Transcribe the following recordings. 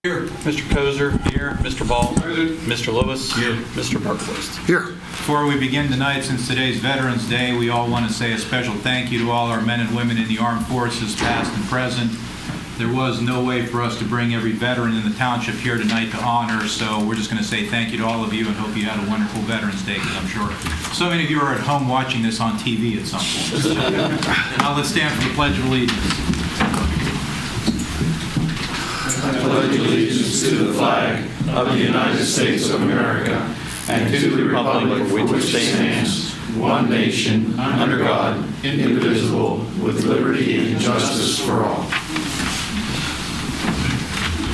Here. Mr. Kozer. Here. Mr. Ball. Present. Mr. Lewis. Here. Mr. Berquist. Here. Before we begin tonight, since today's Veterans Day, we all want to say a special thank you to all our men and women in the armed forces, past and present. There was no way for us to bring every veteran in the township here tonight to honor, so we're just going to say thank you to all of you and hope you had a wonderful Veterans Day, because I'm sure so many of you are at home watching this on TV at some point. Now let's stand for the Pledge of Allegiance. I pledge allegiance to the flag of the United States of America and to the republic for which it stands, one nation, under God, indivisible, with liberty and justice for all.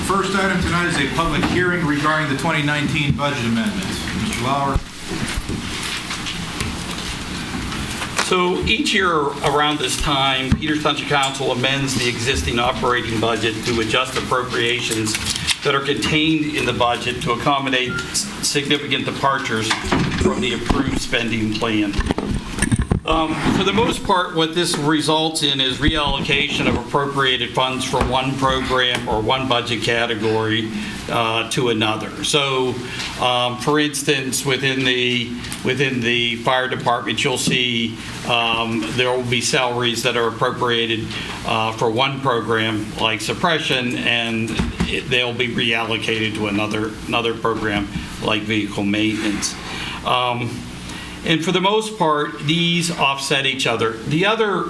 First item tonight is a public hearing regarding the 2019 budget amendments. Mr. Lauer. So each year around this time, Peters Township Council amends the existing operating budget to adjust appropriations that are contained in the budget to accommodate significant departures from the approved spending plan. For the most part, what this results in is reallocation of appropriated funds from one program or one budget category to another. So, for instance, within the fire department, you'll see there will be salaries that are appropriated for one program, like suppression, and they'll be reallocated to another program, like vehicle maintenance. And for the most part, these offset each other. The other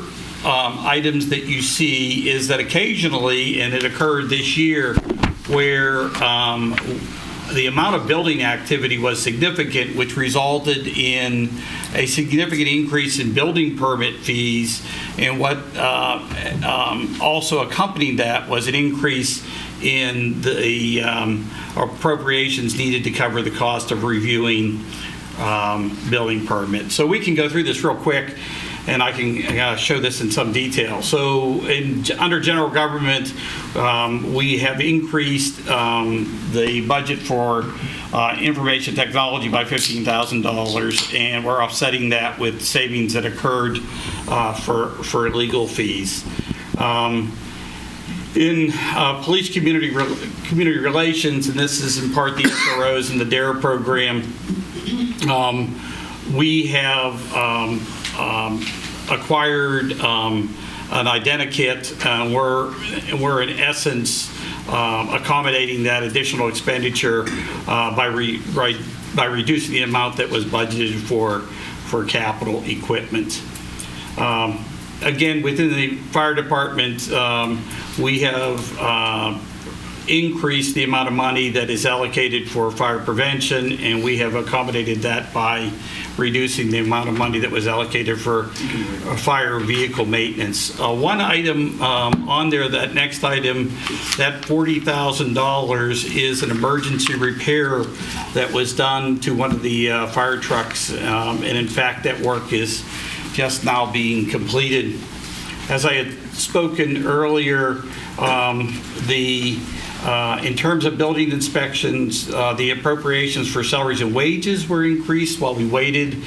items that you see is that occasionally, and it occurred this year, where the amount of building activity was significant, which resulted in a significant increase in building permit fees, and what also accompanied that was an increase in the appropriations needed to cover the cost of reviewing building permit. So we can go through this real quick, and I can show this in some detail. So under general government, we have increased the budget for information technology by $15,000, and we're offsetting that with savings that occurred for legal fees. In police community relations, and this is in part the SROs and the DARE program, we have acquired an identikit, and we're in essence accommodating that additional expenditure by reducing the amount that was budgeted for capital equipment. Again, within the fire department, we have increase the amount of money that is allocated for fire prevention, and we have accommodated that by reducing the amount of money that was allocated for fire vehicle maintenance. One item on there, that next item, that $40,000 is an emergency repair that was done to one of the fire trucks, and in fact that work is just now being completed. As I had spoken earlier, in terms of building inspections, the appropriations for salaries and wages were increased while we waited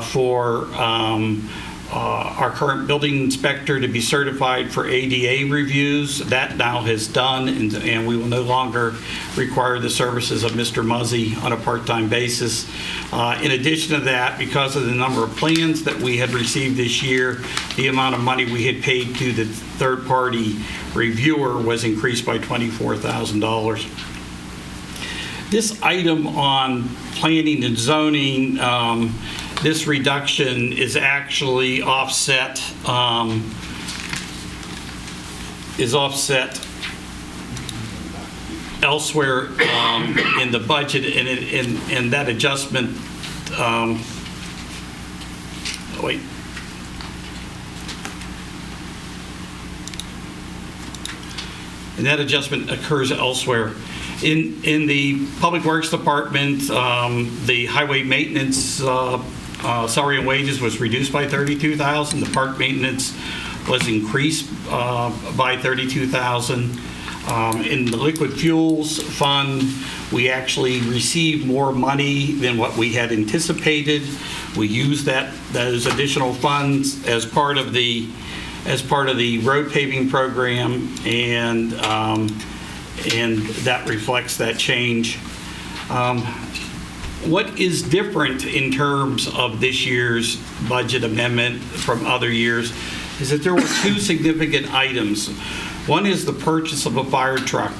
for our current building inspector to be certified for ADA reviews. That now has done, and we will no longer require the services of Mr. Muzzy on a part-time basis. In addition to that, because of the number of plans that we had received this year, the amount of money we had paid to the third-party reviewer was increased by $24,000. This item on planning and zoning, this reduction is actually offset elsewhere in the budget, and that adjustment. And that adjustment occurs elsewhere. In the Public Works Department, the highway maintenance salary and wages was reduced by $32,000. The park maintenance was increased by $32,000. In the liquid fuels fund, we actually received more money than what we had anticipated. We used those additional funds as part of the road paving program, and and that reflects that change. What is different in terms of this year's budget amendment from other years is that there were two significant items. One is the purchase of a fire truck.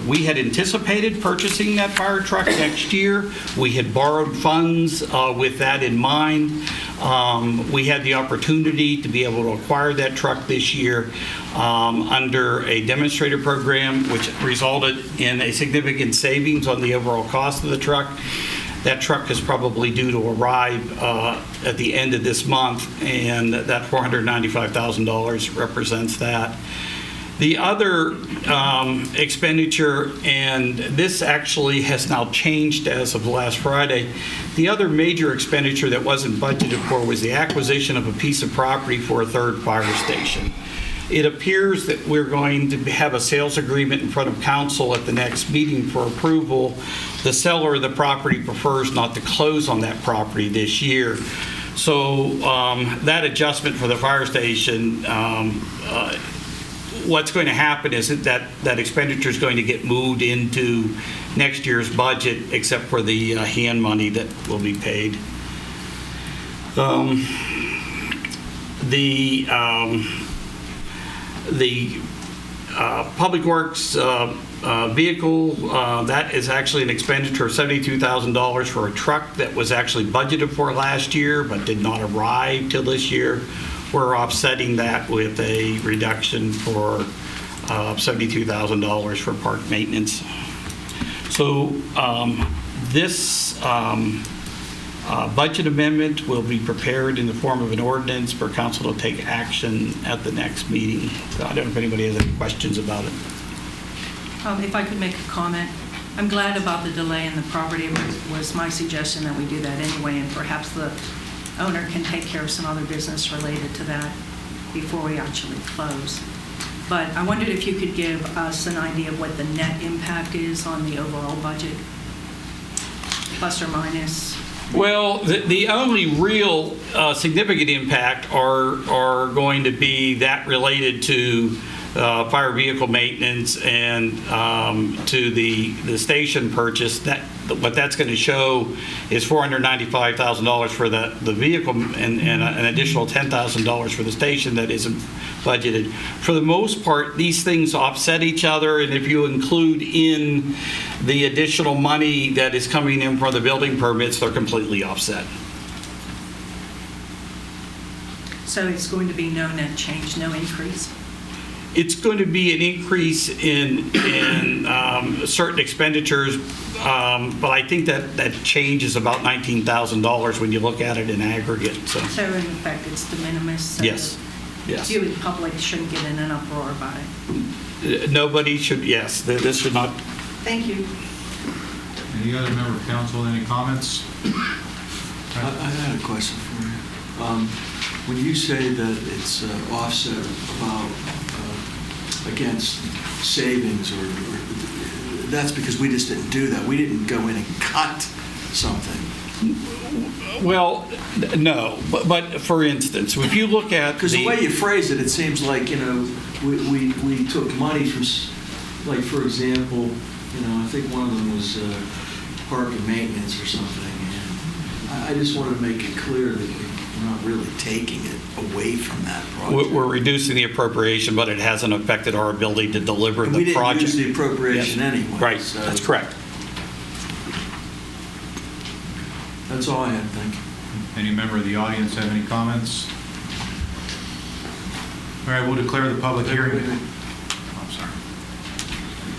We had anticipated purchasing that fire truck next year. We had borrowed funds with that in mind. We had the opportunity to be able to acquire that truck this year under a demonstrator program, which resulted in a significant savings on the overall cost of the truck. That truck is probably due to arrive at the end of this month, and that $495,000 represents that. The other expenditure, and this actually has now changed as of last Friday, the other major expenditure that wasn't budgeted for was the acquisition of a piece of property for a third fire station. It appears that we're going to have a sales agreement in front of council at the next meeting for approval. The seller of the property prefers not to close on that property this year. So that adjustment for the fire station, what's going to happen is that expenditure is going to get moved into next year's budget, except for the hand money that will be paid. The Public Works vehicle, that is actually an expenditure of $72,000 for a truck that was actually budgeted for last year but did not arrive till this year. We're offsetting that with a reduction for $72,000 for park maintenance. So this budget amendment will be prepared in the form of an ordinance for council to take action at the next meeting. So I don't know if anybody has any questions about it. If I could make a comment, I'm glad about the delay in the property. It was my suggestion that we do that anyway, and perhaps the owner can take care of some other business related to that before we actually close. But I wondered if you could give us an idea of what the net impact is on the overall budget, plus or minus. Well, the only real significant impact are going to be that related to fire vehicle maintenance and to the station purchase. What that's going to show is $495,000 for the vehicle and an additional $10,000 for the station that isn't budgeted. For the most part, these things offset each other, and if you include in the additional money that is coming in from the building permits, they're completely offset. So it's going to be no net change, no increase? It's going to be an increase in certain expenditures, but I think that change is about $19,000 when you look at it in aggregate. So in effect, it's de minimis? So yes. Yes. You, the public, shouldn't get in an uproar about it? Nobody should, yes. This should not. Thank you. Any other member of council, any comments? I had a question for you. When you say that it's offset about against savings, or that's because we just didn't do that. We didn't go in and cut something. Well, no, but for instance, if you look at because the way you phrase it, it seems like we took money from, like, for example, I think one of them was park and maintenance or something, and I just want to make it clear that we're not really taking it away from that project. We're reducing the appropriation, but it hasn't affected our ability to deliver the project. We didn't use the appropriation anyway. Right, so that's correct. That's all I had, thank you. Any member of the audience have any comments? All right, we'll declare the public hearing. Wait. Oh, I'm sorry.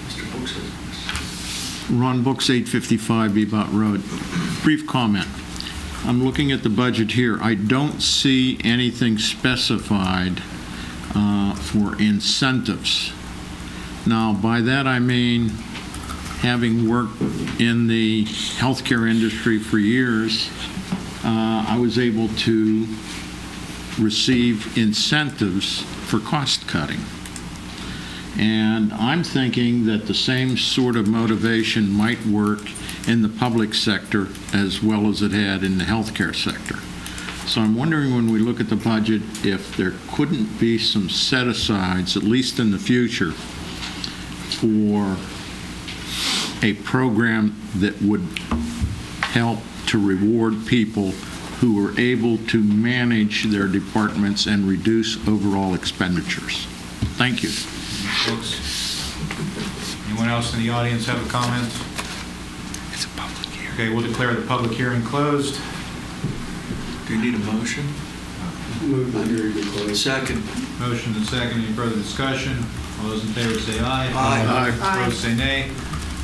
Mr. Brooks has Ron Books, 855 Bebot Road. Brief comment. I'm looking at the budget here. I don't see anything specified for incentives. Now, by that I mean, having worked in the healthcare industry for years, I was able to receive incentives for cost cutting. And I'm thinking that the same sort of motivation might work in the public sector as well as it had in the healthcare sector. So I'm wondering, when we look at the budget, if there couldn't be some set-asides, at least in the future, for a program that would help to reward people who are able to manage their departments and reduce overall expenditures. Thank you. Folks, anyone else in the audience have a comment? It's a public hearing. Okay, we'll declare the public hearing closed. Do you need a motion? Move the hearing to close. Second. Motion and second. Any further discussion? All those in favor say aye. Aye. Aye. Opposed say nay.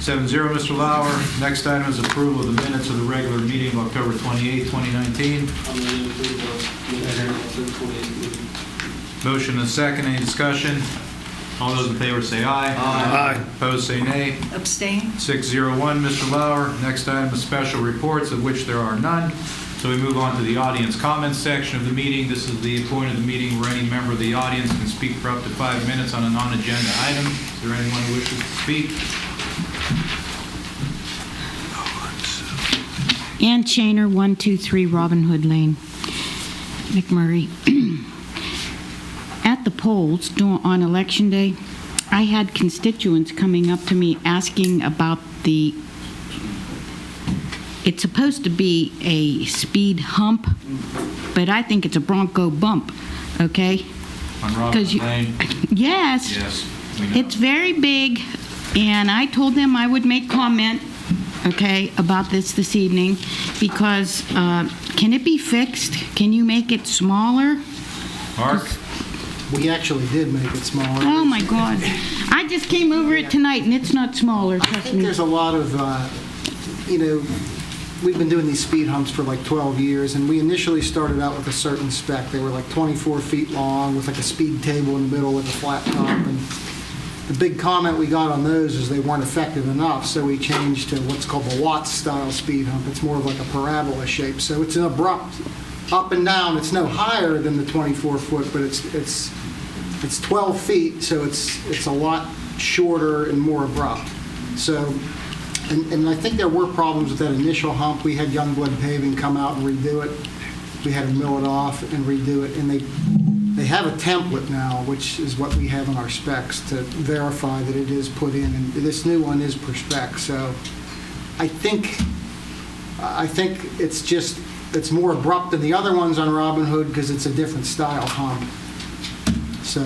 7-0, Mr. Lauer. Next item is approval of the minutes of the regular meeting of October 28, 2019. Motion and second. Any discussion? All those in favor say aye. Aye. Opposed say nay. Abstain? 601, Mr. Lauer. Next item is special reports, of which there are none. So we move on to the audience comments section of the meeting. This is the point of the meeting where any member of the audience can speak for up to 5 minutes on a non-agenda item. Is there anyone who wishes to speak? Ann Shaner, 123 Robin Hood Lane, McMurray. At the polls on Election Day, I had constituents coming up to me asking about it's supposed to be a speed hump, but I think it's a Bronco bump, okay? On Robin Hood Lane? Yes. Yes, we know. It's very big, and I told them I would make comment, okay, about this evening, because can it be fixed? Can you make it smaller? Mark? We actually did make it smaller. Oh, my God. I just came over it tonight, and it's not smaller, I trust think me. there's a lot of, we've been doing these speed humps for like 12 years, and we initially started out with a certain spec. They were like 24 feet long with like a speed table in the middle with a flat top. And the big comment we got on those is they weren't effective enough, so we changed to what's called the Watts-style speed hump. It's more of like a parabola shape, so it's an abrupt up and down. It's no higher than the 24-foot, but it's 12 feet, so it's a lot shorter and more abrupt. So, and I think there were problems with that initial hump. We had Youngblood Paving come out and redo it. We had to mill it off and redo it, and they have a template now, which is what we have in our specs to verify that it is put in, and this new one is per spec. So I think it's more abrupt than the other ones on Robin Hood because it's a different style hump. So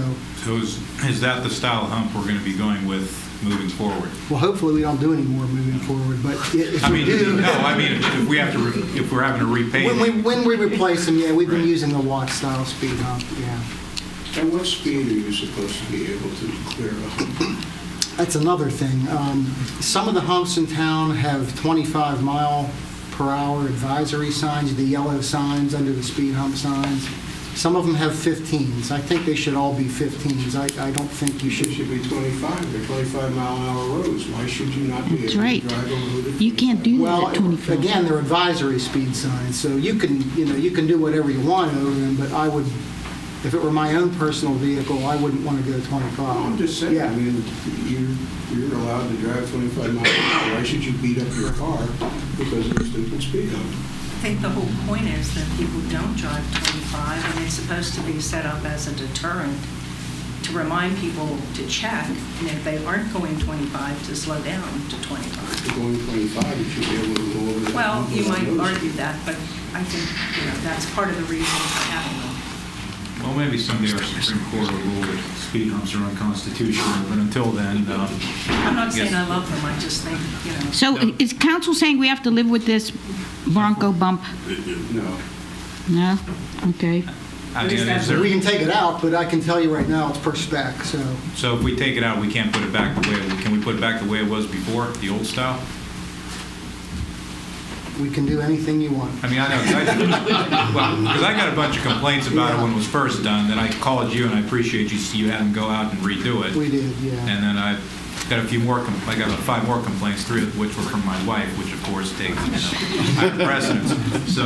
is that the style of hump we're going to be going with moving forward? well, hopefully we don't do any more moving forward, but if I we mean, do, no, I mean, if we're having to repave. when we replace them, yeah, we've been using the Watt style speed hump, yeah. At what speed are you supposed to be able to clear a hump? That's another thing. Some of the humps in town have 25-mile-per-hour advisory signs, the yellow signs under the speed hump signs. Some of them have 15s. I think they should all be 15s. I don't think you It should. should be 25. They're 25-mile-an-hour roads. Why should you not be That's able right. to drive over the 25? You can't do that Well, at 24. again, they're advisory speed signs, so you can do whatever you want over them, but I would, if it were my own personal vehicle, I wouldn't want to go 25. Well, I'm just saying, Yeah. I mean, you're allowed to drive 25 miles an hour. Why should you beat up your car because of a stupid speed hump? I think the whole point is that people don't drive 25, and it's supposed to be set up as a deterrent to remind people to check, and if they aren't going 25, to slow down to 25. If you're going 25, you should be able to go over that. Well, hump you without might noticing. argue that, but I think, that's part of the reason for having them. Well, maybe someday our Supreme Court will rule that speed humps are unconstitutional, but until then, I'm not saying I love them, I just think, So is council saying we have to live with this Bronco bump? No. No? Okay. I mean, is there- We can take it out, but I can tell you right now, it's per spec, so. so if we take it out, we can't put it back the way, can we put it back the way it was before, the old style? We can do anything you want. I mean, I know, because I got a bunch of complaints about it when it was first done, then I called you, and I appreciate you had them go out and redo it. We did, yeah. And then I got a few more, I got about 5 more complaints, 3 of which were from my wife, which of course takes, I have precedence. So,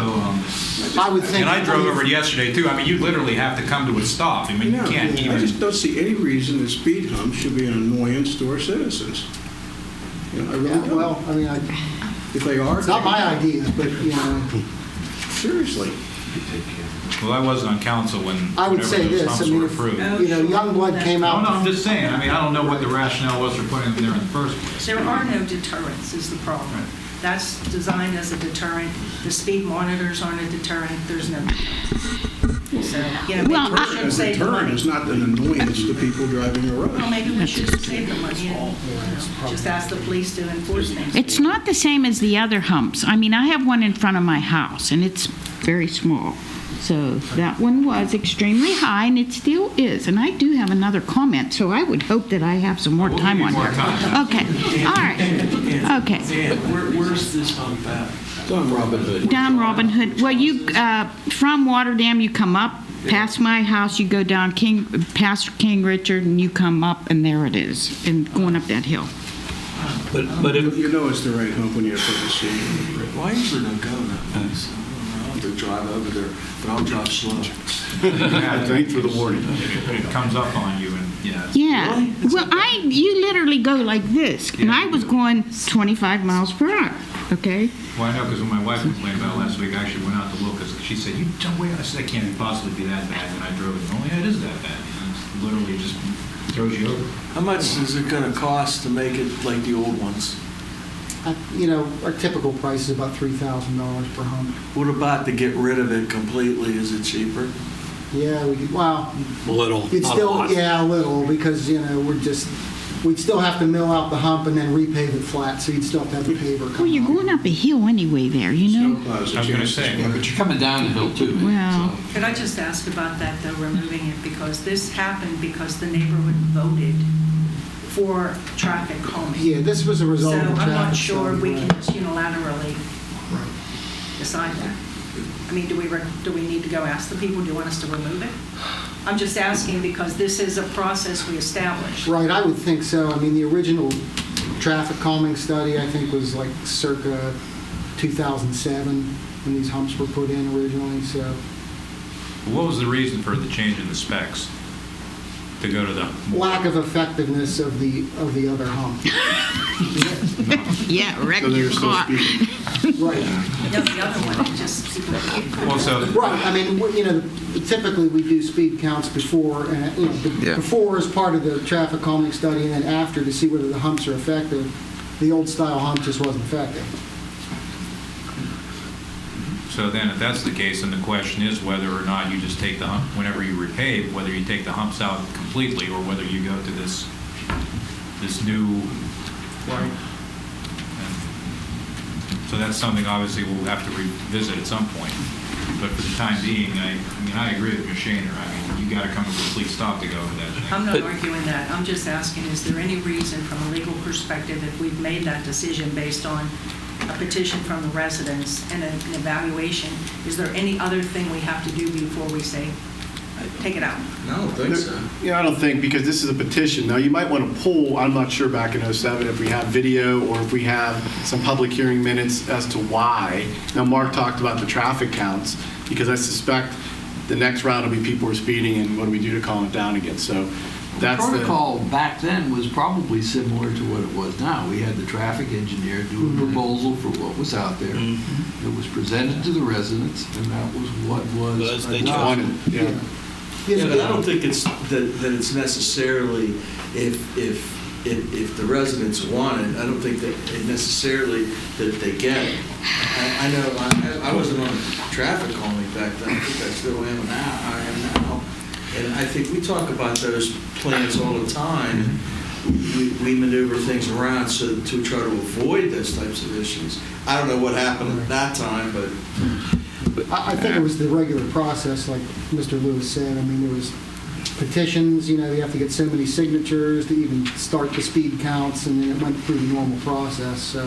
I would think. and I drove over it yesterday too. I mean, you literally have to come to a stop. I mean, you No, can't I even. just don't see any reason that speed humps should be an annoyance to our citizens. I really Yeah, don't. well, I mean, If they are, it's not my idea, but, seriously. Well, I wasn't on council when I would whenever say those this, humps I mean, were if, approved. Youngblood came No, out. I'm just saying, I mean, I don't know what the rationale was for putting them there in the first place. There are no deterrents is the problem. Right. That's designed as a deterrent. The speed monitors aren't a deterrent. There's no deterrent. So, Well, maybe we should A save the deterrent money. is not an annoyance to people driving Well, around. maybe we should save the money and just ask the police to enforce things. It's not the same as the other humps. I mean, I have one in front of my house, and it's very small. So that one was extremely high, and it still is. And I do have another comment, so I would hope that I have some more We'll time give you on more here. time. Okay, all right, okay. Where's this hump at? It's on Robin Hood. Down Robin Hood, well, you, from Waterdam, you come up, past my house, you go down past King Richard, and you come up, and there it is, and going up that hill. But if, You know it's the right hump when you put the seat. Why usually don't go that place? I don't know, to drive over there, but I'll drive slow. Thanks for the warning. It comes up on you and, yeah. Yeah, Really? well, you literally go like this, and I was going 25 miles per hour, okay? Well, I know, because when my wife complained about it last week, I actually went out to look, because she said, "You don't wait." I said, "That can't possibly be that bad." And I drove it, oh, yeah, it is that bad. And it's literally just throws you over. How much is it gonna cost to make it like the old ones? Our typical price is about $3,000 per hump. What about to get rid of it completely? Is it cheaper? Yeah, we could, well, a little, you'd not a still, lot. yeah, a little, because, we'd still have to mill out the hump and then repave it flat, so you'd still have to have the paver come Well, you're out. going up a hill anyway there, you know? I was gonna say. But you're coming down the hill too. Well, Could I just ask about that, though, removing it? Because this happened because the neighborhood voted for traffic calming. Yeah, this was a So result of the I'm traffic not sure study, we can right. just unilaterally decide that. I mean, do we need to go ask the people, do you want us to remove it? I'm just asking because this is a process we established. Right, I would think so. I mean, the original traffic calming study, I think, was like circa 2007 when these humps were put in originally, so. What was the reason for the change in the specs to go to the Lack of effectiveness of the other hump. yeah, wreck So they're your still car. speeding. Right, No, the other one, it just people. Well, so right. I mean, typically we do speed counts before, and, before as part of the traffic calming study, and then after to see whether the humps are effective. The old style hump just wasn't effective. So then, if that's the case, then the question is whether or not you just take the hump, whenever you repave, whether you take the humps out completely, or whether you go to this new. Right. So that's something obviously we'll have to revisit at some point. But for the time being, I agree with Ms. Shaner. I mean, you got to come to a complete stop to go with that thing. I'm not arguing that. I'm just asking, is there any reason from a legal perspective, if we've made that decision based on a petition from the residents and an evaluation, is there any other thing we have to do before we say, take it out? I don't think so. Yeah, I don't think, because this is a petition. Now, you might want to pull, I'm not sure back in '07, if we have video or if we have some public hearing minutes as to why. Now, Mark talked about the traffic counts, because I suspect the next round will be people are speeding, and what do we do to calm it down again? So that's The the... protocol back then was probably similar to what it was now. We had the traffic engineer do a proposal for what was out there. It was presented to the residents, and that was what was they adopted. wanted, yeah. Yeah, but I don't think it's that it's necessarily if the residents want it. I don't think that it necessarily that they get it. I know I wasn't on traffic calming back then. I think I still am now. I am now, and I think we talk about those plans all the time. We maneuver things around so to try to avoid those types of issues. I don't know what happened at that time, but. I think it was the regular process, like Mr. Lewis said. I mean, there was petitions, you have to get so many signatures to even start the speed counts, and then it went through the normal process, so.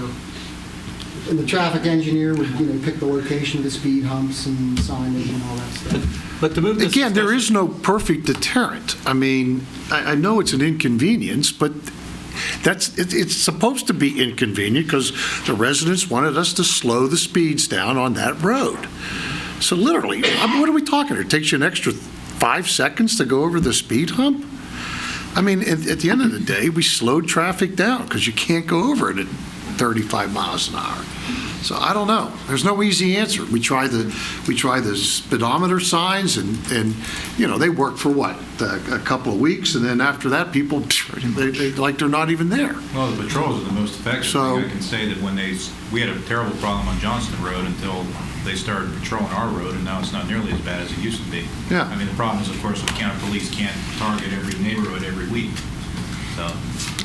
And the traffic engineer would, pick the location of the speed humps and signage and all that stuff. But to move this Again, there discussion- is no perfect deterrent. I mean, I know it's an inconvenience, but it's supposed to be inconvenient because the residents wanted us to slow the speeds down on that road. So literally, what are we talking here? It takes you an extra 5 seconds to go over the speed hump? I mean, at the end of the day, we slowed traffic down because you can't go over it at 35 miles an hour. So I don't know. There's no easy answer. We try the speedometer signs, and they work for what, a couple of weeks, and then after that, people they like they're not even there. Well, the patrols are the most effective. So- I can say that when we had a terrible problem on Johnston Road until they started patrolling our road, and now it's not nearly as bad as it used to be. Yeah. I mean, the problem is, of course, the county police can't target every neighborhood every week. So,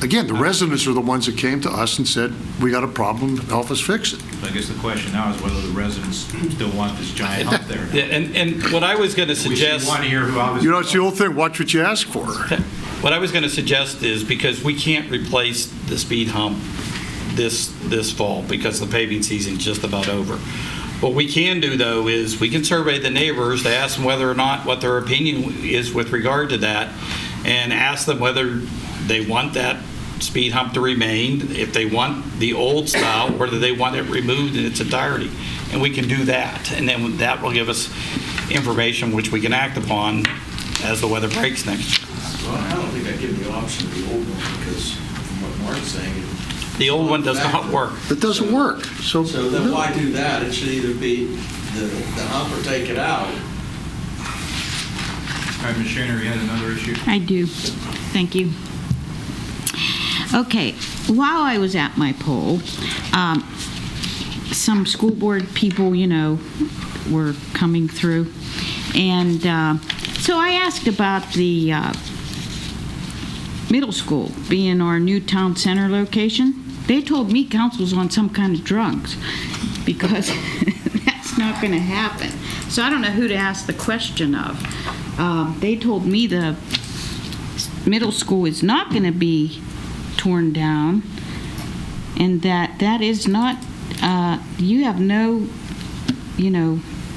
Again, the residents are the ones that came to us and said, we got a problem, help us fix it. I guess the question now is whether the residents still want this giant hump there. Yeah, and what I was going to We should suggest... want to hear who obviously... It's the old thing, watch what you ask for. What I was going to suggest is, because we can't replace the speed hump this fall because the paving season's just about over. What we can do, though, is we can survey the neighbors to ask them whether or not what their opinion is with regard to that, and ask them whether they want that speed hump to remain, if they want the old style, whether they want it removed in its entirety. And we can do that, and then that will give us information which we can act upon as the weather breaks next year. Well, I don't think I'd give the option of the old one, because from what Mark's saying, The old one does not work. It doesn't work. So then why do that? It should either be the hump or take it out. All right, Ms. Shaner, you had another issue? I do. Thank you. Okay, while I was at my poll, some school board people, were coming through. And so I asked about the middle school being our new town center location. They told me council's on some kind of drugs, because that's not going to happen. So I don't know who to ask the question of. They told me the middle school is not going to be torn down, and that is not, you have no,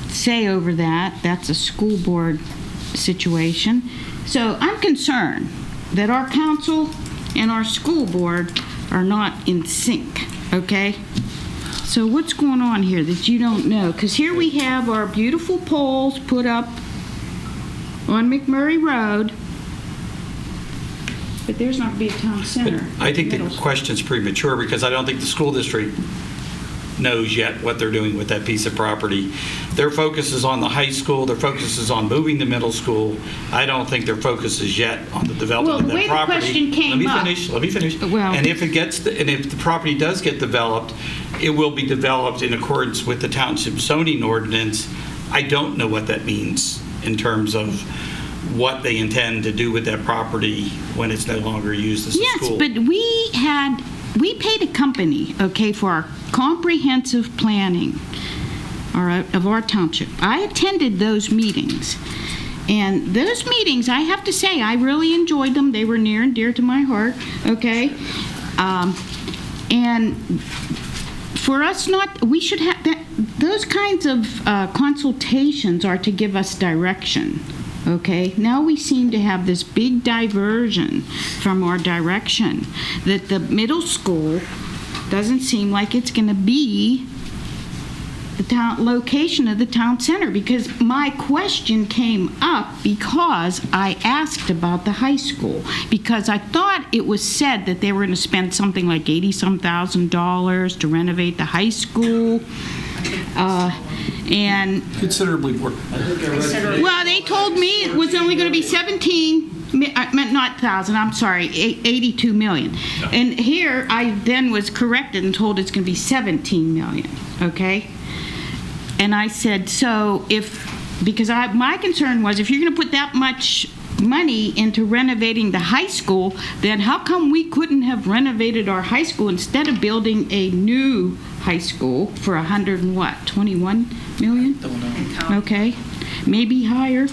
say over that. That's a school board situation. So I'm concerned that our council and our school board are not in sync, okay? So what's going on here that you don't know? Because here we have our beautiful poles put up on McMurray Road, but there's not going to be a town center. I think the Middle school. question's premature, because I don't think the school district knows yet what they're doing with that piece of property. Their focus is on the high school. Their focus is on moving the middle school. I don't think their focus is yet on the development of that Well, the way the property. question came up- Let me finish. Well- And if the property does get developed, it will be developed in accordance with the township zoning ordinance. I don't know what that means in terms of what they intend to do with that property when it's no longer used as a school. Yes, but we paid a company, okay, for our comprehensive planning of our township. I attended those meetings. And those meetings, I have to say, I really enjoyed them. They were near and dear to my heart, okay? And for us we should have, those kinds of consultations are to give us direction. Okay, now we seem to have this big diversion from our direction, that the middle school doesn't seem like it's going to be the town location of the town center, because my question came up because I asked about the high school, because I thought it was said that they were going to spend something like $80-some thousand to renovate the high school. And Considerably more. well, they told me it was only going to be 82 million. And here I then was corrected and told it's going to be 17 million, okay? And I said, because my concern was, if you're going to put that much money into renovating the high school, then how come we couldn't have renovated our high school instead of building a new high school for 21 million? Okay, maybe higher.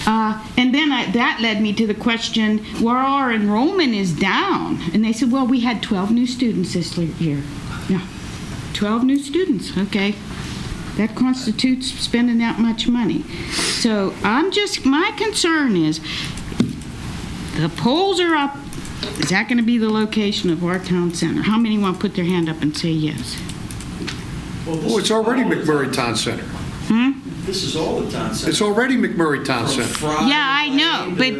And then that led me to the question, where our enrollment is down. And they said, well, we had 12 new students this year. Yeah, 12 new students, okay. That constitutes spending that much money. So my concern is, the polls are up. Is that going to be the location of our town center? How many want to put their hand up and say yes? Oh, it's already McMurray Town Center. This is all the town center. It's already McMurray Town Center. Yeah, I know, but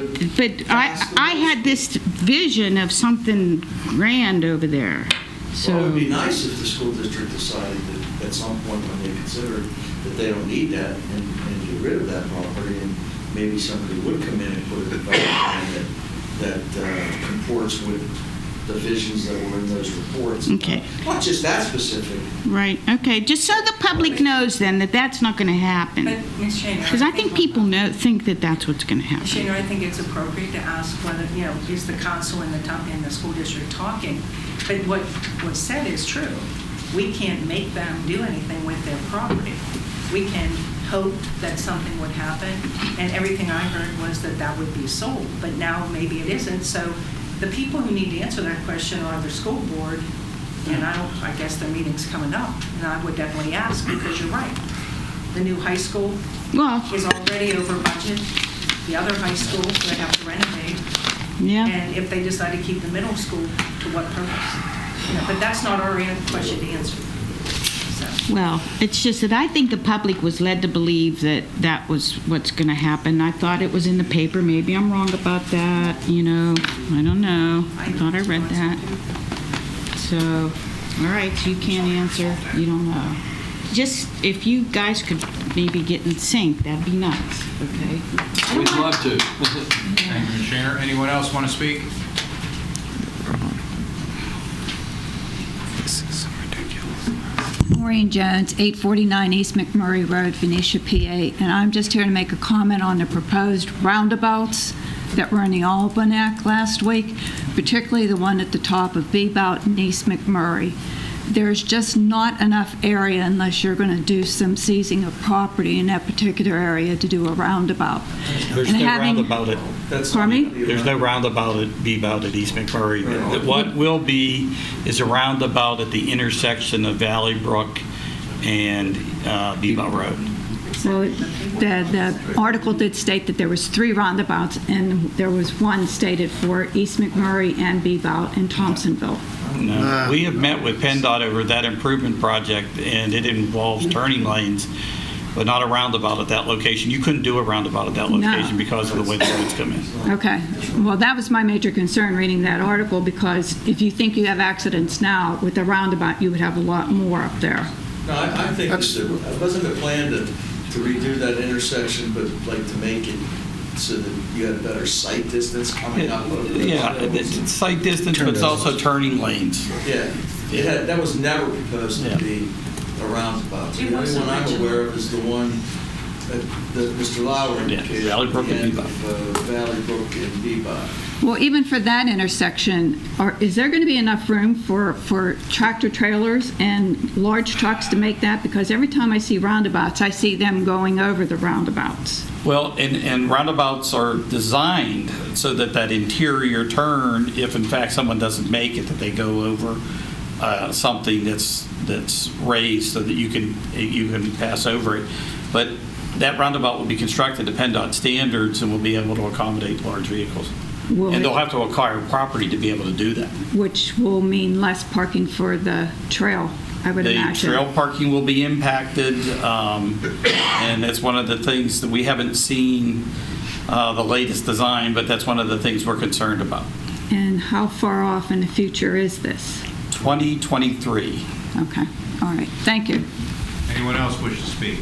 I had this vision of something grand over there. So. Well, it would be nice if the school district decided that at some point when they consider that they don't need that and get rid of that property, and maybe somebody would come in and put a development plan that comports with the visions that were in those reports. Okay. Not just that specific. Right, okay, just so the public knows then that that's not going to happen. But, Ms. Shaner. Because I think people think that that's what's going to happen. Ms. Shaner, I think it's appropriate to ask whether, is the council and the school district talking? But what was said is true. We can't make them do anything with their property. We can hope that something would happen, and everything I heard was that would be sold, but now maybe it isn't. So the people who need to answer that question are the school board, and I guess their meeting's coming up, and I would definitely ask, because you're right. The new high school is already over budget. The other high school, they have to renovate. Yeah. And if they decide to keep the middle school, to what purpose? But that's not our question to answer. So. Well, it's just that I think the public was led to believe that that was what's going to happen. I thought it was in the paper. Maybe I'm wrong about that. I don't know. I thought I read that. So, all right, so you can't answer. You don't know. Just if you guys could maybe get in sync, that'd be nice, okay? We'd love to. Thank you, Ms. Shaner. Anyone else want to speak? Maureen Jones, 849 East McMurray Road, Venetia, PA, and I'm just here to make a comment on the proposed roundabouts that were in the Almanac last week, particularly the one at the top of Bebout and East McMurray. There's just not enough area unless you're going to do some seizing of property in that particular area to do a roundabout. There's no roundabout at Pardon me? There's no roundabout at Bebout at East McMurray. What will be is a roundabout at the intersection of Valley Brook and Bebout Road. Well, the article did state that there was 3 roundabouts, and there was one stated for East McMurray and Bebout and Thompsonville. No, we have met with PennDOT over that improvement project, and it involves turning lanes, but not a roundabout at that location. You couldn't do a roundabout at that location because of the way the roads come in. Okay. Well, that was my major concern reading that article, because if you think you have accidents now, with the roundabout, you would have a lot more up there. No, I think it wasn't a plan to redo that intersection, but like to make it so that you had better sight distance coming up. Yeah, it's sight distance, but it's also turning lanes. Yeah, that was never proposed to be a roundabout. The only one I'm aware of is the one that Mr. Lauer indicated. Valley Brook and Bebout. Valley Brook and Bebout. Well, even for that intersection, is there going to be enough room for tractor trailers and large trucks to make that? Because every time I see roundabouts, I see them going over the roundabouts. Well, and roundabouts are designed so that interior turn, if in fact someone doesn't make it, that they go over something that's raised so that you can pass over it. But that roundabout will be constructed to PennDOT standards and will be able to accommodate large vehicles. And they'll have to acquire property to be able to do that. Which will mean less parking for the trail, I would imagine. The trail parking will be impacted, and that's one of the things that we haven't seen the latest design, but that's one of the things we're concerned about. And how far off in the future is this? 2023. Okay, all right, thank you. Anyone else wish to speak?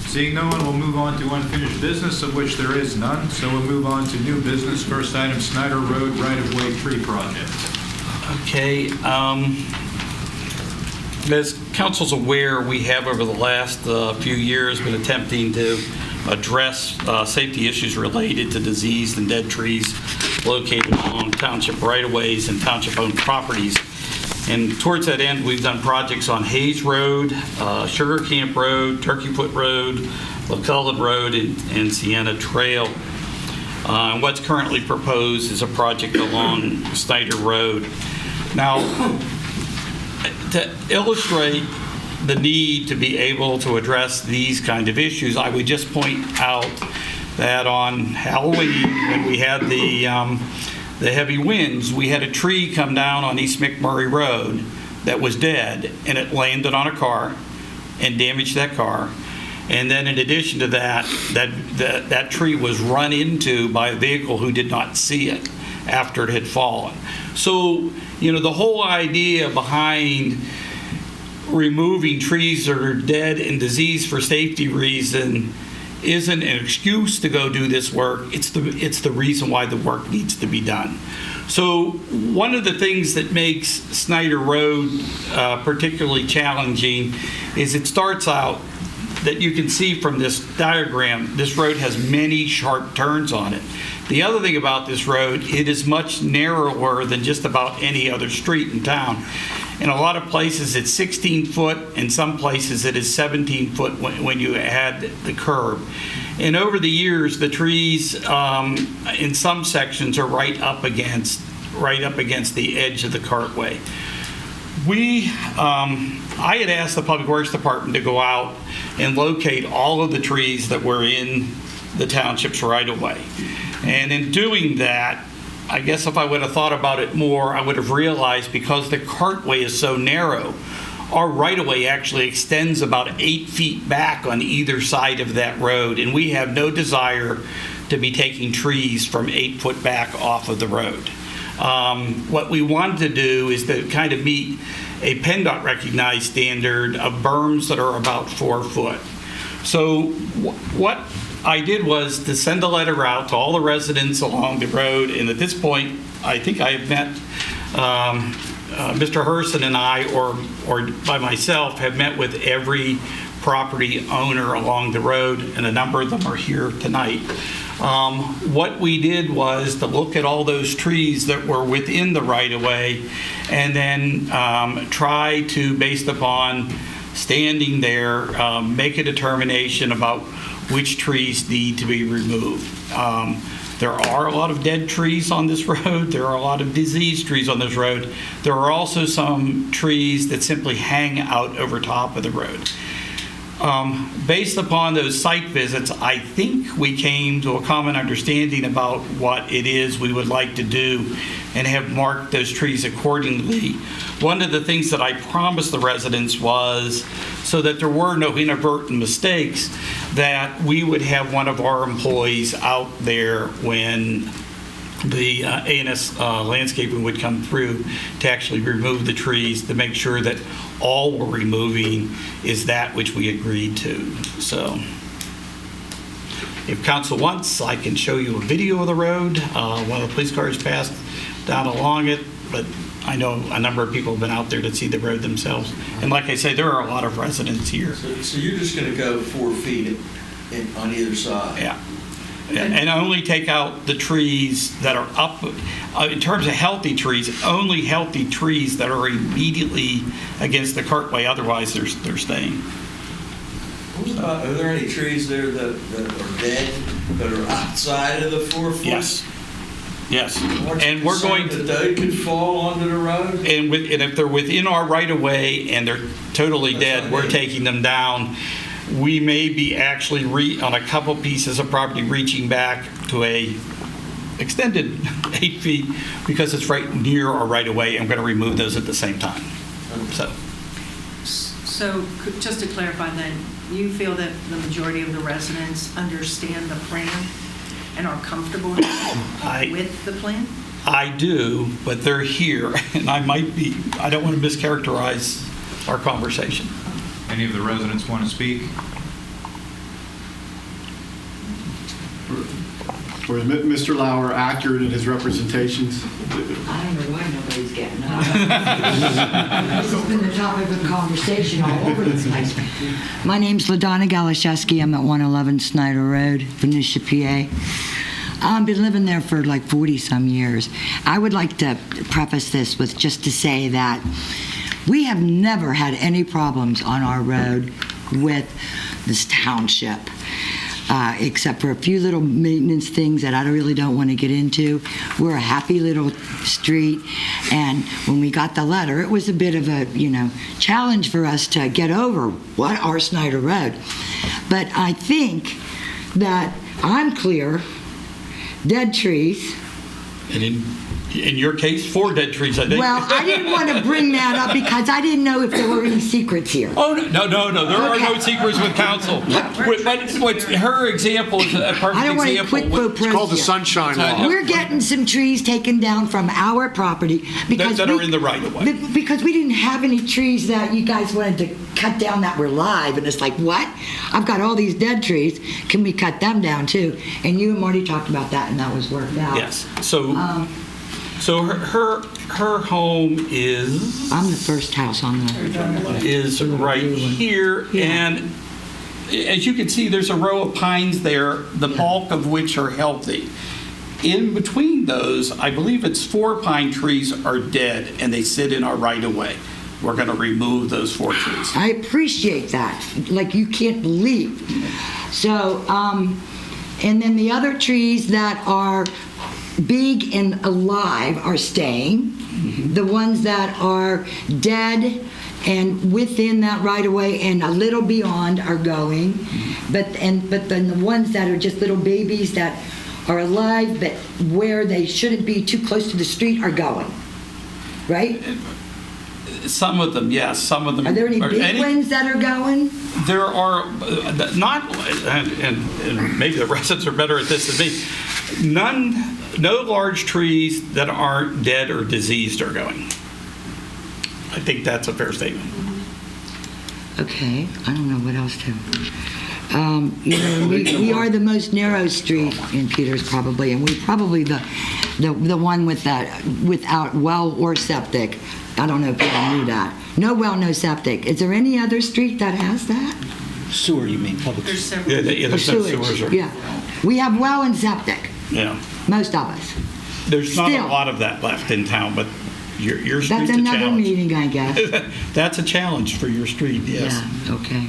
Seeing no one, we'll move on to unfinished business, of which there is none. So we'll move on to new business. First item, Snyder Road right-of-way tree project. Okay. As council's aware, we have over the last few years been attempting to address safety issues related to diseased and dead trees located along township right-of-ways and township-owned properties. And towards that end, we've done projects on Hayes Road, Sugar Camp Road, Turkey Foot Road, LaCullen Road, and Sienna Trail. And what's currently proposed is a project along Snyder Road. Now, to illustrate the need to be able to address these kind of issues, I would just point out that on Halloween, when we had the heavy winds, we had a tree come down on East McMurray Road that was dead, and it landed on a car and damaged that car. And then in addition to that tree was run into by a vehicle who did not see it after it had fallen. So the whole idea behind removing trees that are dead and diseased for safety reason isn't an excuse to go do this work. It's the reason why the work needs to be done. So one of the things that makes Snyder Road particularly challenging is it starts out that you can see from this diagram, this road has many sharp turns on it. The other thing about this road, it is much narrower than just about any other street in town. In a lot of places, it's 16 foot. In some places, it is 17 foot when you add the curb. And over the years, the trees in some sections are right up against the edge of the cartway. I had asked the Public Works Department to go out and locate all of the trees that were in the township's right-of-way. And in doing that, I guess if I would have thought about it more, I would have realized because the cartway is so narrow, our right-of-way actually extends about 8 feet back on either side of that road, and we have no desire to be taking trees from 8 foot back off of the road. What we wanted to do is to kind of meet a PennDOT recognized standard of berms that are about 4 foot. So what I did was to send a letter out to all the residents along the road, and at this point, I think I have met Mr. Herson and I, or by myself, have met with every property owner along the road, and a number of them are here tonight. What we did was to look at all those trees that were within the right-of-way and then try to, based upon standing there, make a determination about which trees need to be removed. There are a lot of dead trees on this road. There are a lot of diseased trees on this road. There are also some trees that simply hang out over top of the road. Based upon those site visits, I think we came to a common understanding about what it is we would like to do and have marked those trees accordingly. One of the things that I promised the residents was, so that there were no inadvertent mistakes, that we would have one of our employees out there when the A&S landscaping would come through to actually remove the trees, to make sure that all we're removing is that which we agreed to. So if council wants, I can show you a video of the road. One of the police cars passed down along it, but I know a number of people have been out there to see the road themselves. And like I say, there are a lot of residents here. So you're just going to go 4 feet on either side? Yeah. And only take out the trees that are up, in terms of healthy trees, only healthy trees that are immediately against the cartway, otherwise they're staying. Are there any trees there that are dead, that are outside of the 4 foot? Yes. Yes. And we're going to... that they could fall onto the road? And if they're within our right-of-way and they're totally dead, we're taking them down. We may be actually, on a couple pieces of property, reaching back to a extended 8 feet because it's right near our right-of-way. I'm going to remove those at the same time. So just to clarify then, you feel that the majority of the residents understand the plan and are comfortable with the plan? I do, but they're here, and I don't want to mischaracterize our conversation. Any of the residents want to speak? Was Mr. Lauer accurate in his representations? I don't know why nobody's getting up. This has been the topic of conversation all over this place. My name's LaDonna Galashewski. I'm at 111 Snyder Road, Venetia, PA. I've been living there for like 40-some years. I would like to preface this with just to say that we have never had any problems on our road with this township, except for a few little maintenance things that I really don't want to get into. We're a happy little street, and when we got the letter, it was a bit of a, challenge for us to get over what our Snyder Road. But I think that I'm clear, dead trees, In your case, 4 dead trees, I think. Well, I didn't want to bring that up because I didn't know if there were any secrets here. Oh, no, there are no Okay. secrets with council. But her example is a I perfect don't want to example. quid pro quo It's called the here. Sunshine Law. We're getting some trees taken down from our property because That are in the right of way. Because we didn't have any trees that you guys wanted to cut down that were live, and it's like, what? I've got all these dead trees. Can we cut them down too? And you and Marty talked about that, and that was worked out. Yes, so her home is... I'm the first house on the. Is right here, and as you can see, there's a row of pines there, the bulk of which are healthy. In between those, I believe it's 4 pine trees are dead, and they sit in our right-of-way. We're going to remove those 4 trees. I appreciate that, like you can't believe. So, and then the other trees that are big and alive are staying. The ones that are dead and within that right of way and a little beyond are going. But then the ones that are just little babies that are alive but where they shouldn't be too close to the street are going. Right? Some of them, yes. Some of them. Are there any big ones that are going? There are not, and maybe the residents are better at this than me. No large trees that aren't dead or diseased are going. I think that's a fair statement. Okay, I don't know what else to. We are the most narrow street in Peters probably, and we're probably the one without well or septic. I don't know if people knew that. No well, no septic. Is there any other street that has that? Sewer, you mean, public? There's several. Yeah, there's no Sewage, sewers. yeah. We have well and septic, Yeah. most of us. There's not a Still. lot of that left in town, but your street's That's a another challenge. meeting, I guess. That's a challenge for your street, yes. Yeah, okay.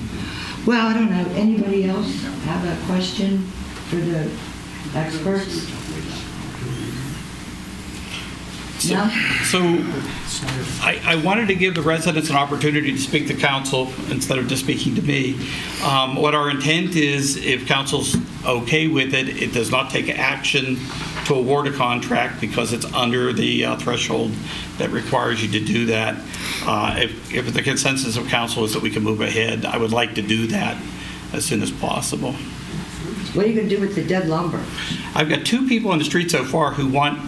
Well, I don't know. Anybody else have a question for the experts? No? So I wanted to give the residents an opportunity to speak to council instead of just speaking to me. What our intent is, if council's okay with it, it does not take action to award a contract because it's under the threshold that requires you to do that. If the consensus of council is that we can move ahead, I would like to do that as soon as possible. What are you going to do with the dead lumber? I've got 2 people on the street so far who want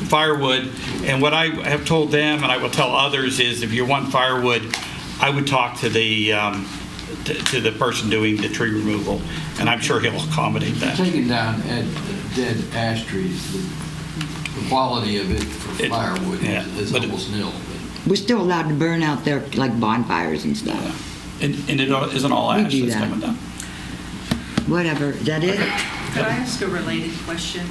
firewood, and what I have told them, and I will tell others, is if you want firewood, I would talk to the person doing the tree removal, and I'm sure he'll accommodate that. Taking down dead ash trees, the quality of it for firewood is almost nil. We're still allowed to burn out there like bonfires and stuff. And it isn't all We ash do that's that. coming down. Whatever. Is that it? Could I ask a related question?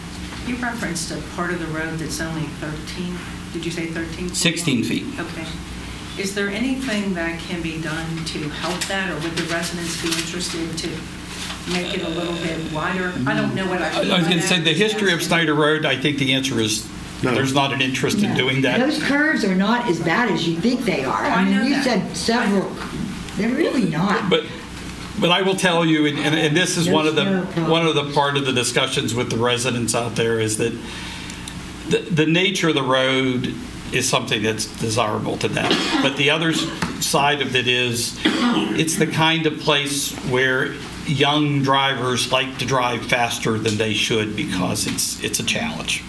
You referenced a part of the road that's only 13, did you say 13? 16 feet. Okay. Is there anything that can be done to help that, or would the residents be interested to make it a little bit wider? I don't know what I I was going to say, the history of Snyder Road, I think the answer is there's not an interest in doing that. Those curves are not as bad as you think they are. I know you that. said several. They're really not. But I will tell you, and this is one of There's no problem. the part of the discussions with the residents out there, is that the nature of the road is something that's desirable to them. But the other side of it is, it's the kind of place where young drivers like to drive faster than they should because it's a challenge.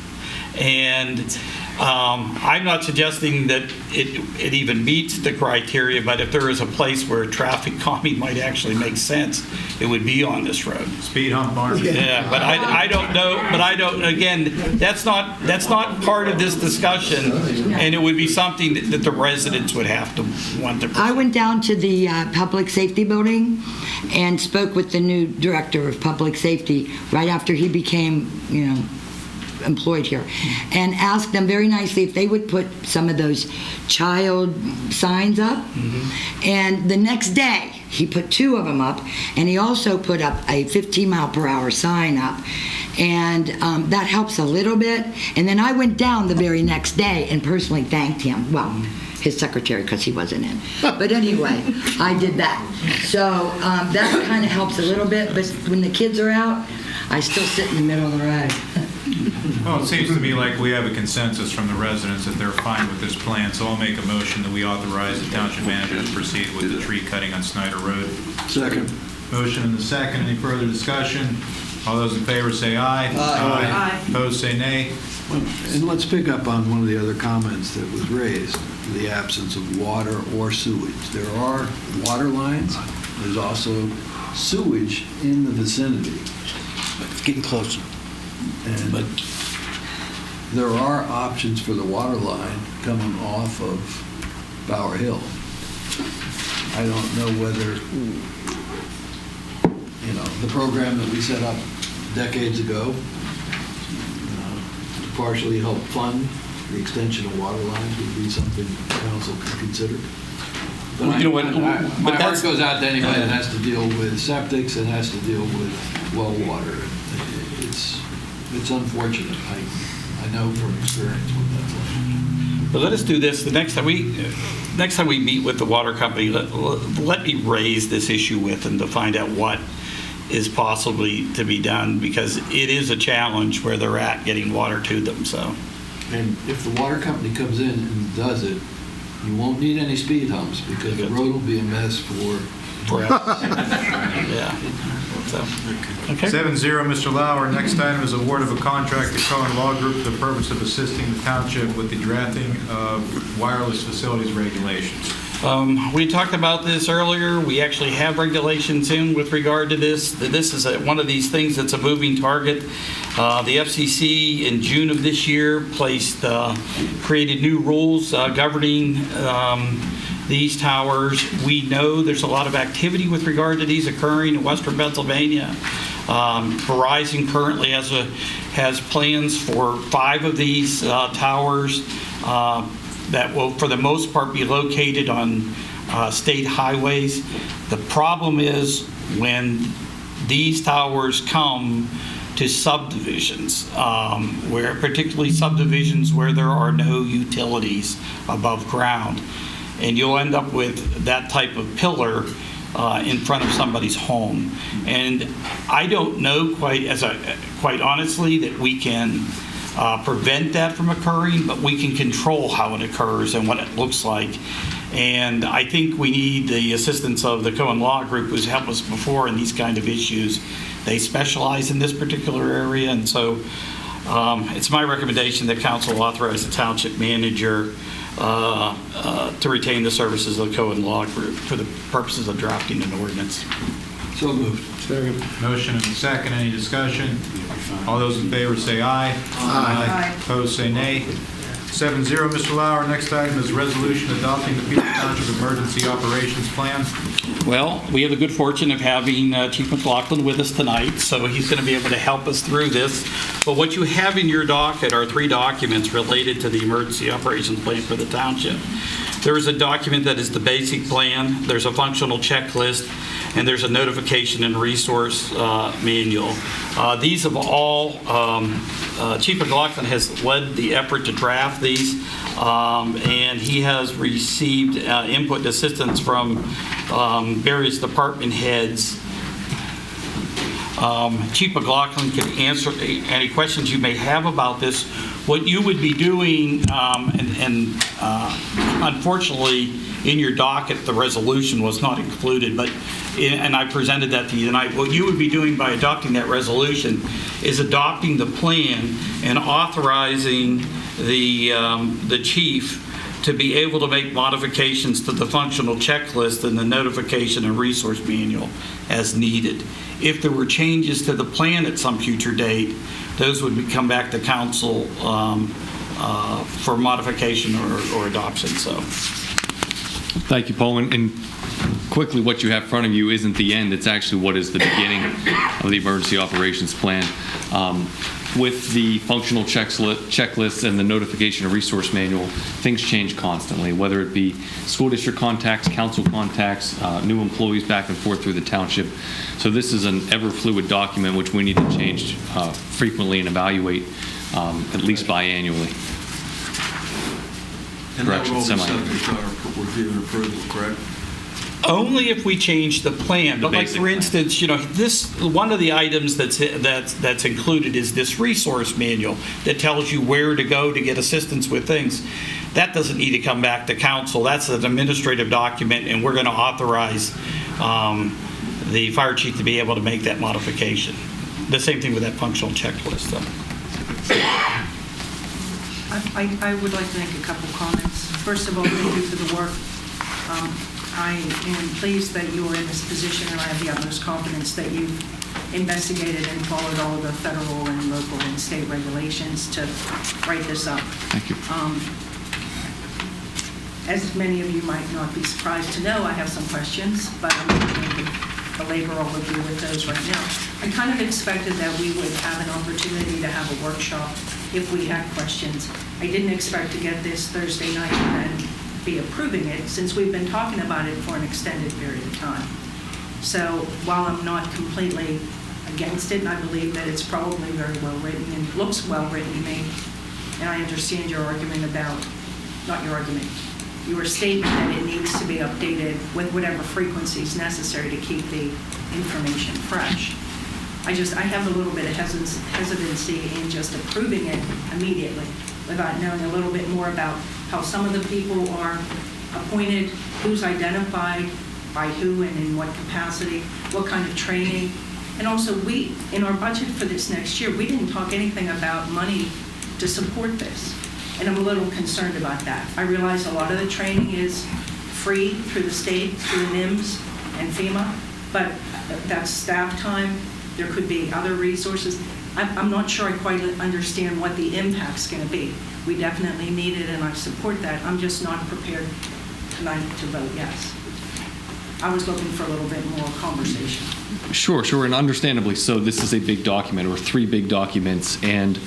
And I'm not suggesting that it even meets the criteria, but if there is a place where traffic calming might actually make sense, it would be on this road. Speed hump, Mark. Yeah, but I don't know, again, that's not part of this discussion, and it would be something that the residents would have to want to. I went down to the public safety building and spoke with the new director of public safety right after he became, employed here, and asked them very nicely if they would put some of those child signs up. And the next day he put 2 of them up, and he also put up a 15-mile-per-hour sign up, and that helps a little bit. And then I went down the very next day and personally thanked him, well, his secretary, because he wasn't in, but anyway, I did that. So that kind of helps a little bit, but when the kids are out, I still sit in the middle of the road. Well, it seems to me like we have a consensus from the residents that they're fine with this plan, so I'll make a motion that we authorize the township manager to proceed with the tree cutting on Snyder Road. Second. Motion and the second. Any further discussion? All those in favor say aye. Aye. Opposed, say nay. And let's pick up on one of the other comments that was raised, the absence of water or sewage. There are water lines, there's also sewage in the vicinity. It's getting closer. And there are options for the water line coming off of Bower Hill. I don't know whether, the program that we set up decades ago to partially help fund the extension of water lines would be something council could consider. But Well, you know what, my but heart that's- goes out to anybody that has to deal with septics and has to deal with well water. It's unfortunate. I know from experience what that's like. But let us do this. The next time we meet with the water company, let me raise this issue with them to find out what is possibly to be done, because it is a challenge where they're at getting water to them. So, And if the water company comes in and does it, you won't need any speed humps because the road will be a mess for yeah. So, okay. 7-0, Mr. Lauer. Next item is award of a contract to Cohen Law Group for the purpose of assisting the township with the drafting of wireless facilities regulations. We talked about this earlier. We actually have regulations in with regard to this. This is one of these things that's a moving target. The FCC in June of this year created new rules governing these towers. We know there's a lot of activity with regard to these occurring in Western Pennsylvania. Verizon currently has plans for 5 of these towers that will, for the most part, be located on state highways. The problem is when these towers come to subdivisions, where particularly subdivisions where there are no utilities above ground, and you'll end up with that type of pillar in front of somebody's home. And I don't know quite honestly that we can prevent that from occurring, but we can control how it occurs and what it looks like. And I think we need the assistance of the Cohen Law Group, who's helped us before in these kind of issues. They specialize in this particular area, and so it's my recommendation that council authorize the township manager to retain the services of the Cohen Law Group for the purposes of drafting an ordinance. So moved. Motion and a second. Any discussion? All those in favor say aye. Aye. Opposed, say nay. 7-0, Mr. Lauer. Next item is resolution adopting the Peter Township Emergency Operations Plan. Well, we have the good fortune of having Chief McLaughlin with us tonight, so he's going to be able to help us through this. But what you have in your docket are 3 documents related to the emergency operations plan for the township. There is a document that is the basic plan, there's a functional checklist, and there's a notification and resource manual. These have all, Chief McLaughlin has led the effort to draft these, and he has received input and assistance from various department heads. Chief McLaughlin can answer any questions you may have about this. What you would be doing, unfortunately, in your docket, the resolution was not included, and I presented that to you tonight. What you would be doing by adopting that resolution is adopting the plan and authorizing the chief to be able to make modifications to the functional checklist and the notification and resource manual as needed. If there were changes to the plan at some future date, those would come back to council for modification or adoption. So, thank you, Paul. And quickly, what you have in front of you isn't the end. It's actually what is the beginning of the emergency operations plan. With the functional checklists and the notification and resource manual, things change constantly, whether it be school district contacts, council contacts, new employees back and forth through the township. So this is an ever fluid document which we need to change frequently and evaluate at least biannually. And that will all be subject to our review and approval, correct? Only if we change the plan. But like, basic for plan. instance, one of the items that's included is this resource manual that tells you where to go to get assistance with things. That doesn't need to come back to council. That's an administrative document, and we're going to authorize the fire chief to be able to make that modification. The same thing with that functional checklist. I would like to make a couple comments. First of all, thank you for the work. I am pleased that you are in this position, and I have the utmost confidence that you've investigated and followed all of the federal and local and state regulations to write this up. Thank you. As many of you might not be surprised to know, I have some questions, but I'm not going to belabor all of you with those right now. I kind of expected that we would have an opportunity to have a workshop if we had questions. I didn't expect to get this Thursday night and then be approving it, since we've been talking about it for an extended period of time. So while I'm not completely against it, and I believe that it's probably very well written and looks well written to me, and I understand your argument about, not your argument, your statement that it needs to be updated with whatever frequency is necessary to keep the information fresh. I have a little bit of hesitancy in just approving it immediately without knowing a little bit more about how some of the people are appointed, who's identified by who and in what capacity, what kind of training. And also, we, in our budget for this next year, we didn't talk anything about money to support this. And I'm a little concerned about that. I realize a lot of the training is free through the state, through the NIMS and FEMA, but that's staff time. There could be other resources. I'm not sure I quite understand what the impact's going to be. We definitely need it, and I support that. I'm just not prepared tonight to vote yes. I was looking for a little bit more conversation. Sure, and understandably so. This is a big document, or 3 big documents, and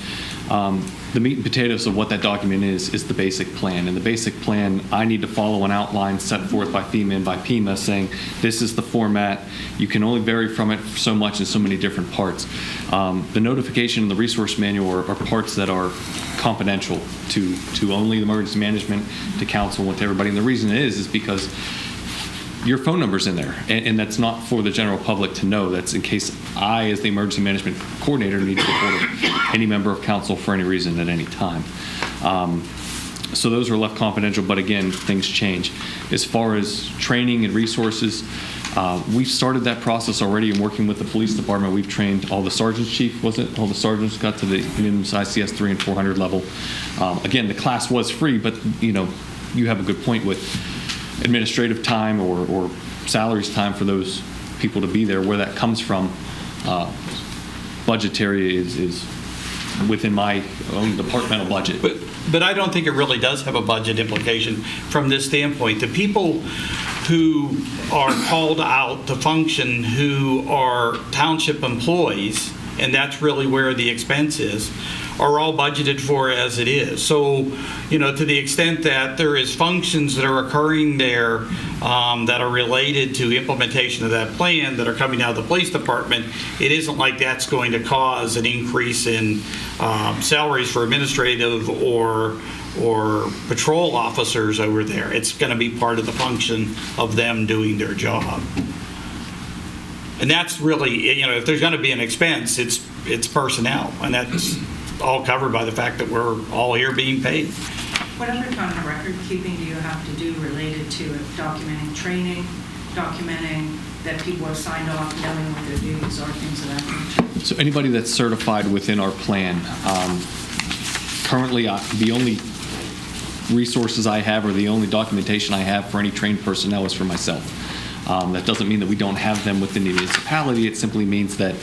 the meat and potatoes of what that document is the basic plan. And the basic plan, I need to follow an outline set forth by FEMA and by PEMA saying this is the format. You can only vary from it so much in so many different parts. The notification and the resource manual are parts that are confidential to only the emergency management, to council, and to everybody. And the reason is because your phone number's in there, and that's not for the general public to know. That's in case I, as the emergency management coordinator, need to report any member of council for any reason at any time. So those are left confidential, but again, things change. As far as training and resources, we've started that process already in working with the police department. We've trained all the sergeants, chief, was it? All the sergeants got to the NIMS ICS 3 and 400 level. Again, the class was free, but you have a good point with administrative time or salaries time for those people to be there. Where that comes from, budgetary is within my own departmental budget. But I don't think it really does have a budget implication from this standpoint. The people who are called out to function, who are township employees, and that's really where the expense is, are all budgeted for as it is. So, to the extent that there is functions that are occurring there that are related to implementation of that plan that are coming out of the police department, it isn't like that's going to cause an increase in salaries for administrative or patrol officers over there. It's going to be part of the function of them doing their job. And that's really, if there's going to be an expense, it's personnel, and that's all covered by the fact that we're all here being paid. What other kind of record keeping do you have to do related to it? Documenting training, documenting that people are signed off, knowing what their duties are, things of that nature? So anybody that's certified within our plan, currently the only resources I have or the only documentation I have for any trained personnel is for myself. That doesn't mean that we don't have them within the municipality. It simply means that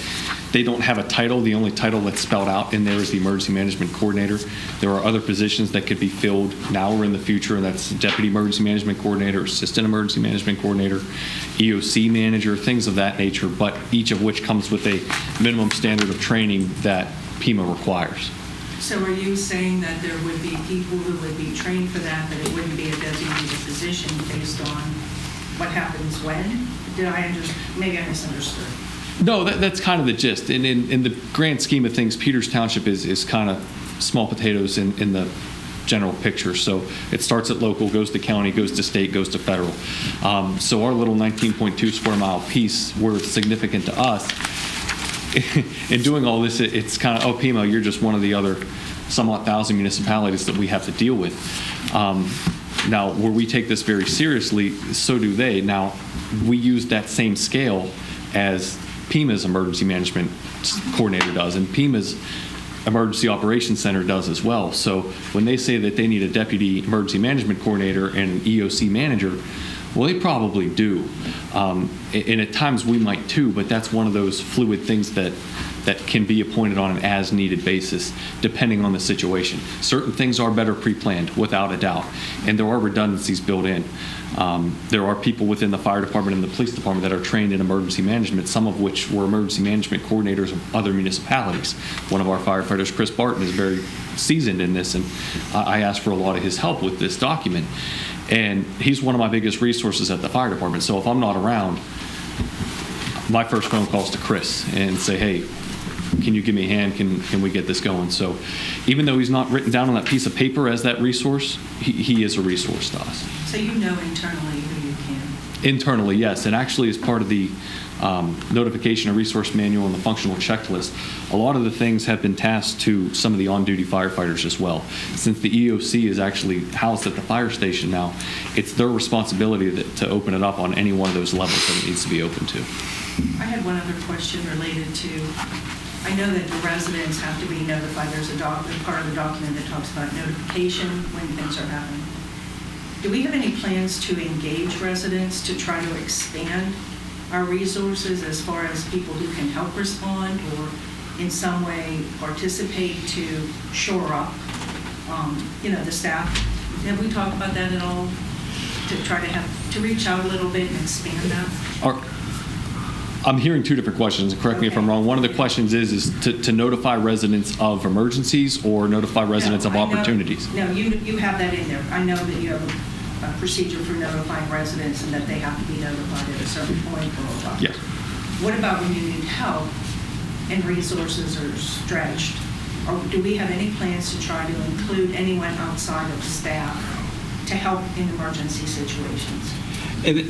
they don't have a title. The only title that's spelled out in there is the emergency management coordinator. There are other positions that could be filled now or in the future, and that's deputy emergency management coordinator, assistant emergency management coordinator, EOC manager, things of that nature, but each of which comes with a minimum standard of training that PEMA requires. So are you saying that there would be people who would be trained for that, but it wouldn't be a designated position based on what happens when? Maybe I misunderstood. No, that's kind of the gist. And in the grand scheme of things, Peters Township is kind of small potatoes in the general picture. So it starts at local, goes to county, goes to state, goes to federal. So our little 19.2 square mile piece, where it's significant to us, in doing all this, it's kind of, oh, Pima, you're just one of the other somewhat thousand municipalities that we have to deal with. Now, where we take this very seriously, so do they. Now, we use that same scale as Pima's emergency management coordinator does, and Pima's emergency operations center does as well. So when they say that they need a deputy emergency management coordinator and an EOC manager, well, they probably do. And at times we might too, but that's one of those fluid things that can be appointed on an as-needed basis, depending on the situation. Certain things are better pre-planned, without a doubt, and there are redundancies built in. There are people within the fire department and the police department that are trained in emergency management, some of which were emergency management coordinators of other municipalities. One of our firefighters, Chris Barton, is very seasoned in this, and I asked for a lot of his help with this document. And he's one of my biggest resources at the fire department. So if I'm not around, my first phone call is to Chris and say, hey, can you give me a hand? Can we get this going? So even though he's not written down on that piece of paper as that resource, he is a resource to us. So you know internally who you can. Internally, yes. And actually, as part of the notification and resource manual and the functional checklist, a lot of the things have been tasked to some of the on-duty firefighters as well. Since the EOC is actually housed at the fire station now, it's their responsibility to open it up on any one of those levels that it needs to be open to. I had one other question related to, I know that the residents have to be notified. There's a part of the document that talks about notification when things are happening. Do we have any plans to engage residents to try to expand our resources as far as people who can help respond or in some way participate to shore up, the staff? Have we talked about that at all? To try to reach out a little bit and expand that? I'm hearing two different questions. Correct me if I'm wrong. One of the questions is to notify residents of emergencies or notify residents of opportunities? No, you have that in there. I know that you have a procedure for notifying residents and that they have to be notified at a certain point. Yes. What about when you need help and resources are stretched? Or do we have any plans to try to include anyone outside of staff to help in emergency situations? And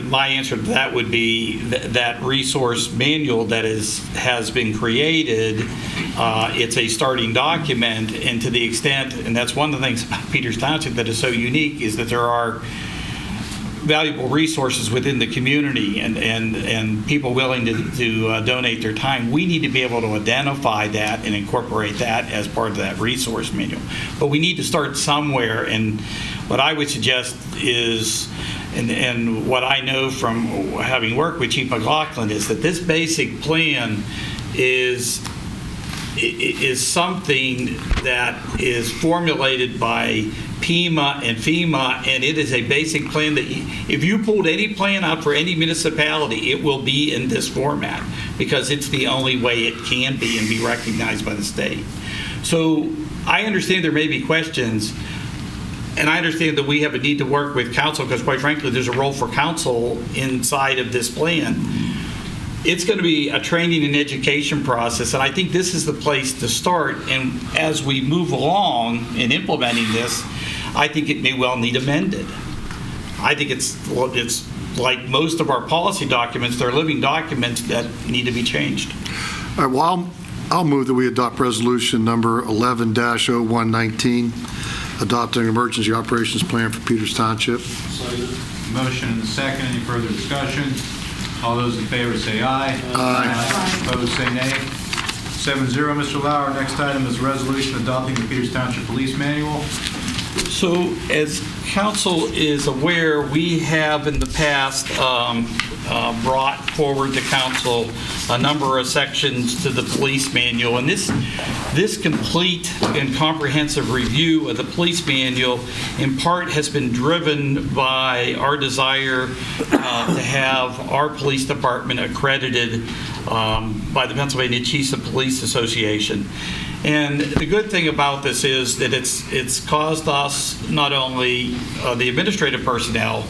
my answer to that would be that resource manual that has been created. It's a starting document, and to the extent, and that's one of the things about Peters Township that is so unique, is that there are valuable resources within the community and people willing to donate their time. We need to be able to identify that and incorporate that as part of that resource manual. But we need to start somewhere, and what I would suggest is, and what I know from having worked with Chief McLaughlin, is that this basic plan is something that is formulated by PEMA and FEMA, and it is a basic plan that if you pulled any plan out for any municipality, it will be in this format because it's the only way it can be and be recognized by the state. So I understand there may be questions, and I understand that we have a need to work with council because, quite frankly, there's a role for council inside of this plan. It's going to be a training and education process, and I think this is the place to start. And as we move along in implementing this, I think it may well need amended. I think it's like most of our policy documents, they're living documents that need to be changed. All right, well, I'll move that we adopt resolution number 11-0119, adopting an emergency operations plan for Peters Township. Motion and a second. Any further discussion? All those in favor say aye. Aye. Opposed, say nay. 7-0, Mr. Lauer. Next item is resolution adopting the Peters Township Police Manual. So as council is aware, we have in the past brought forward to council a number of sections to the police manual, and this complete and comprehensive review of the police manual in part has been driven by our desire to have our police department accredited by the Pennsylvania Chiefs of Police Association. And the good thing about this is that it's caused us, not only the administrative personnel,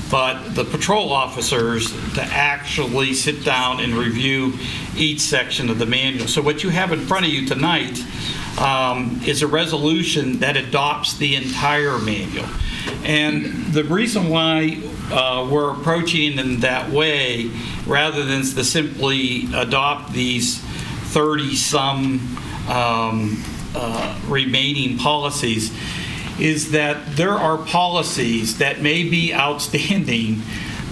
but the patrol officers, to actually sit down and review each section of the manual. So what you have in front of you tonight is a resolution that adopts the entire manual. And the reason why we're approaching it in that way, rather than to simply adopt these 30-some remaining policies, is that there are policies that may be outstanding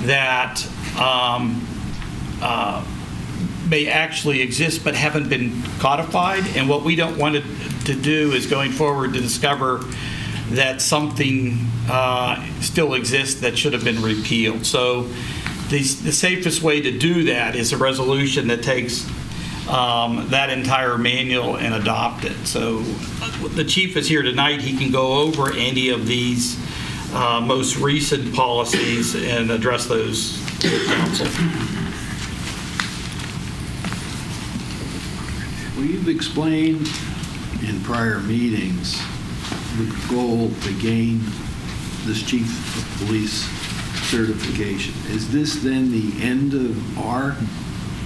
that may actually exist but haven't been codified. And what we don't want to do is going forward to discover that something still exists that should have been repealed. So the safest way to do that is a resolution that takes that entire manual and adopt it. So the chief is here tonight. He can go over any of these most recent policies and address those with council. Well, you've explained in prior meetings the goal to gain this chief of police certification. Is this then the end of our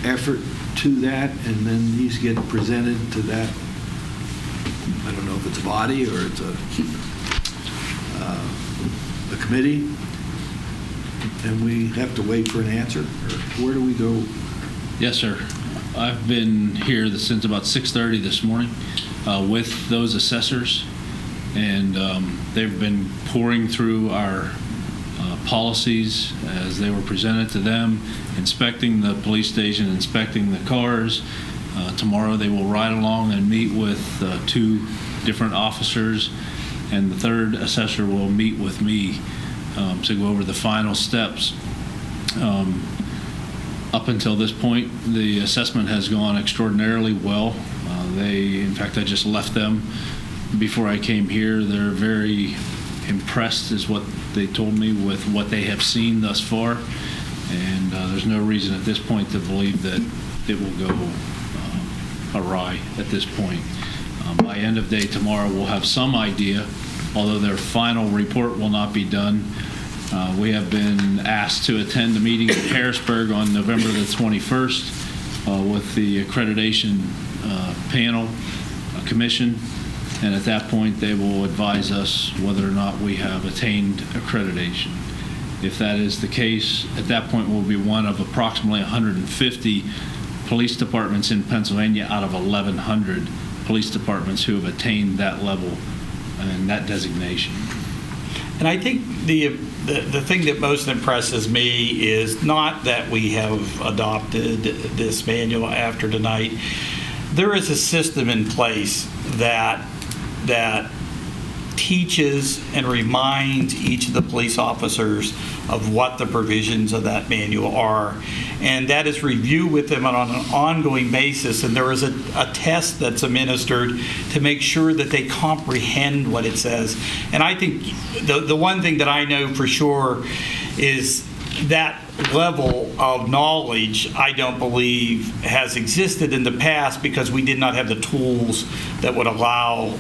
effort to that, and then these get presented to that, I don't know if it's a body or it's a committee, and we have to wait for an answer? Or where do we go? Yes, sir. I've been here since about 6:30 this morning with those assessors, and they've been pouring through our policies as they were presented to them, inspecting the police station, inspecting the cars. Tomorrow they will ride along and meet with 2 different officers, and the 3rd assessor will meet with me to go over the final steps. Up until this point, the assessment has gone extraordinarily well. In fact, I just left them before I came here. They're very impressed, is what they told me, with what they have seen thus far. And there's no reason at this point to believe that it will go awry at this point. By end of day tomorrow, we'll have some idea, although their final report will not be done. We have been asked to attend a meeting in Harrisburg on November the 21st with the accreditation panel commission, and at that point they will advise us whether or not we have attained accreditation. If that is the case, at that point we'll be one of approximately 150 police departments in Pennsylvania out of 1,100 police departments who have attained that level and that designation. And I think the thing that most impresses me is not that we have adopted this manual after tonight. There is a system in place that teaches and reminds each of the police officers of what the provisions of that manual are. And that is reviewed with them on an ongoing basis. And there is a test that's administered to make sure that they comprehend what it says. And I think the one thing that I know for sure is that level of knowledge, I don't believe, has existed in the past because we did not have the tools that would allow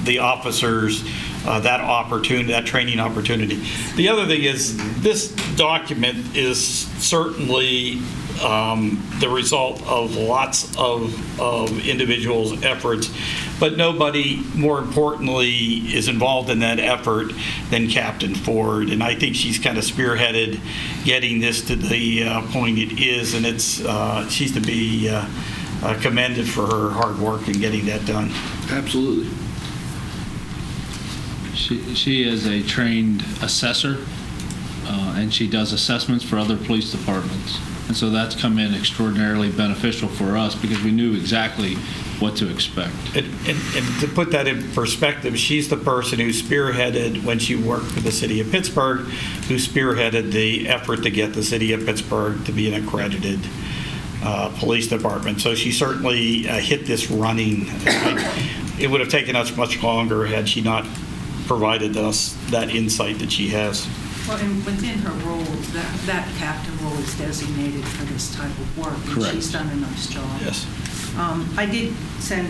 the officers that opportunity, that training opportunity. The other thing is this document is certainly the result of lots of individuals' efforts, but nobody, more importantly, is involved in that effort than Captain Ford. And I think she's kind of spearheaded getting this to the point it is, and she's to be commended for her hard work in getting that done. Absolutely. She is a trained assessor, and she does assessments for other police departments. And so that's come in extraordinarily beneficial for us because we knew exactly what to expect. And to put that in perspective, she's the person who spearheaded, when she worked for the city of Pittsburgh, who spearheaded the effort to get the city of Pittsburgh to be an accredited police department. So she certainly hit this running. It would have taken us much longer had she not provided us that insight that she has. Well, and within her role, that captain role is designated for this type of work. And Correct. she's done a nice job. Yes. I did send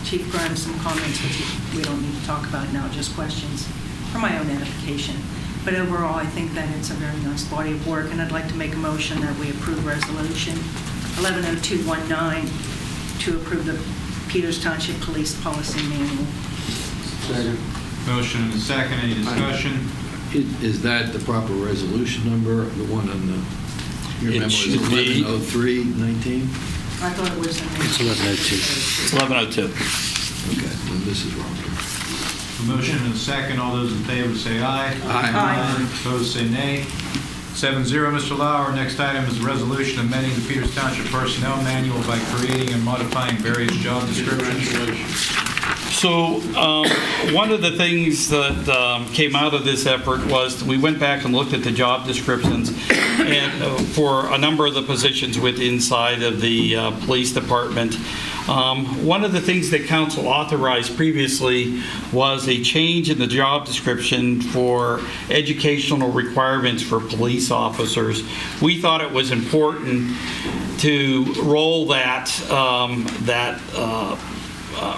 Chief Grimes some comments, which we don't need to talk about now, just questions for my own edification. But overall, I think that it's a very nice body of work, and I'd like to make a motion that we approve Resolution 110219 to approve the Peters Township Police Policy Manual. Second. Motion and a second. Any discussion? Is that the proper resolution number, the one on the, your It memo is should be. 110319? I thought it was in there. It's 1102. It's 1102. Okay, then this is wrong. A motion and a second. All those in favor say aye. Aye. Opposed, say nay. 7-0, Mr. Lau. Our next item is a resolution amending the Peters Township Personnel Manual by creating and modifying various job descriptions. So one of the things that came out of this effort was we went back and looked at the job descriptions and for a number of the positions inside of the police department. One of the things that council authorized previously was a change in the job description for educational requirements for police officers. We thought it was important to roll that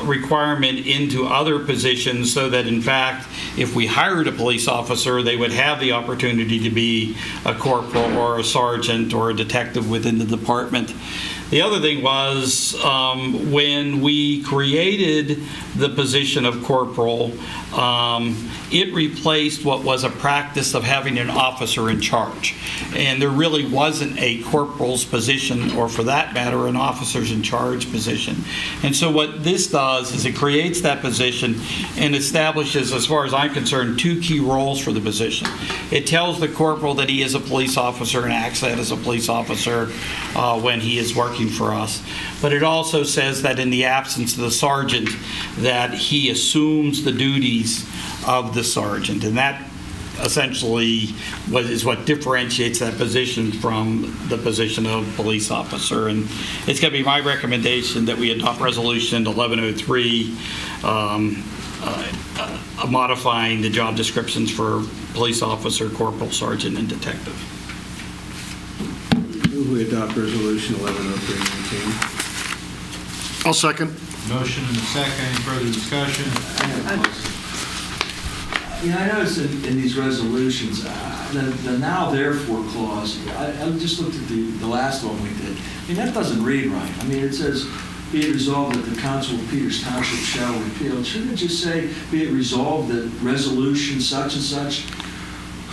requirement into other positions so that, in fact, if we hired a police officer, they would have the opportunity to be a corporal or a sergeant or a detective within the department. The other thing was when we created the position of corporal, it replaced what was a practice of having an officer in charge. And there really wasn't a corporal's position, or for that matter, an officer's in charge position. And so what this does is it creates that position and establishes, as far as I'm concerned, two key roles for the position. It tells the corporal that he is a police officer and acts as a police officer when he is working for us. But it also says that in the absence of the sergeant, that he assumes the duties of the sergeant. And that essentially is what differentiates that position from the position of police officer. And it's going to be my recommendation that we adopt Resolution 1103, modifying the job descriptions for police officer, corporal, sergeant, and detective. Move we adopt resolution 110319. I'll second. Motion and a second. Any further discussion? Yeah, I noticed in these resolutions, the now therefore clause, I just looked at the last one we did. I mean, that doesn't read right. I mean, it says, be it resolved that the council of Peters Township shall repeal. Shouldn't it just say, be it resolved that resolution such and such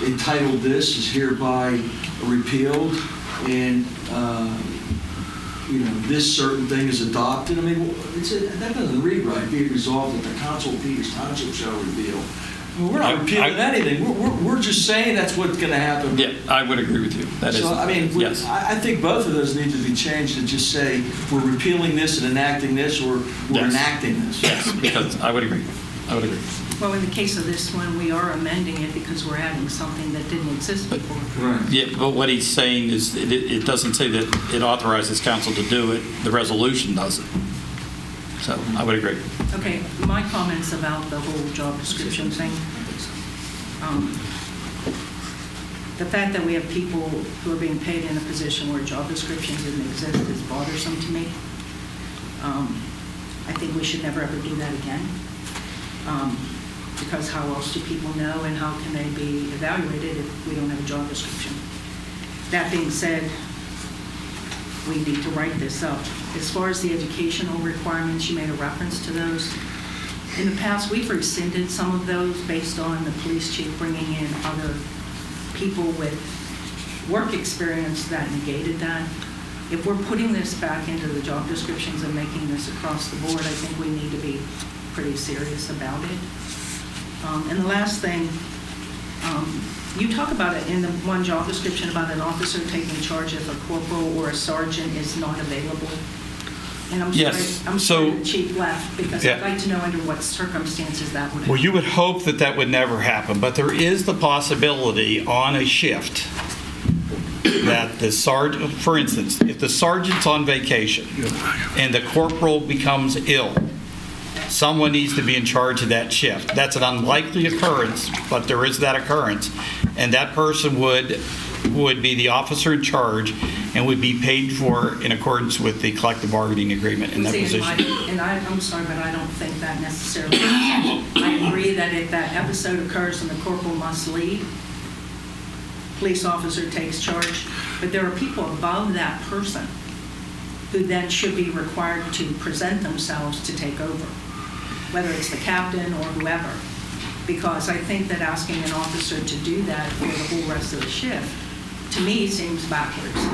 entitled this is hereby repealed and, this certain thing is adopted? I mean, that doesn't read right. Be it resolved that the council of Peters Township shall repeal. Well, we're not repealing anything. We're just saying that's what's going to happen. Yeah, I would agree with you. That so, is, I mean, yes. I think both of those need to be changed to just say we're repealing this and enacting this, or we're enacting this. Yes, because I would agree. I would agree. Well, in the case of this one, we are amending it because we're adding something that didn't exist before. Right. Yeah, but what he's saying is it doesn't say that it authorizes council to do it. The resolution does it. So I would agree. Okay, my comments about the whole job description thing. The fact that we have people who are being paid in a position where job descriptions didn't exist is bothersome to me. I think we should never ever do that again. Because how else do people know and how can they be evaluated if we don't have a job description? That being said, we need to write this up. As far as the educational requirements, you made a reference to those. In the past, we've rescinded some of those based on the police chief bringing in other people with work experience that negated that. If we're putting this back into the job descriptions and making this across the board, I think we need to be pretty serious about it. And the last thing, you talk about it in the one job description about an officer taking charge if a corporal or a sergeant is not available. And I'm sorry the chief left because I'd like to know under what circumstances that would happen. Well, you would hope that that would never happen, but there is the possibility on a shift that the sergeant, for instance, if the sergeant's on vacation and the corporal becomes ill, someone needs to be in charge of that shift. That's an unlikely occurrence, but there is that occurrence. And that person would be the officer in charge and would be paid for in accordance with the collective bargaining agreement in that position. I'm sorry, but I don't think that necessarily. I agree that if that episode occurs and the corporal must leave, police officer takes charge, but there are people above that person who then should be required to present themselves to take over, whether it's the captain or whoever. Because I think that asking an officer to do that for the whole rest of the shift, to me, seems backwards,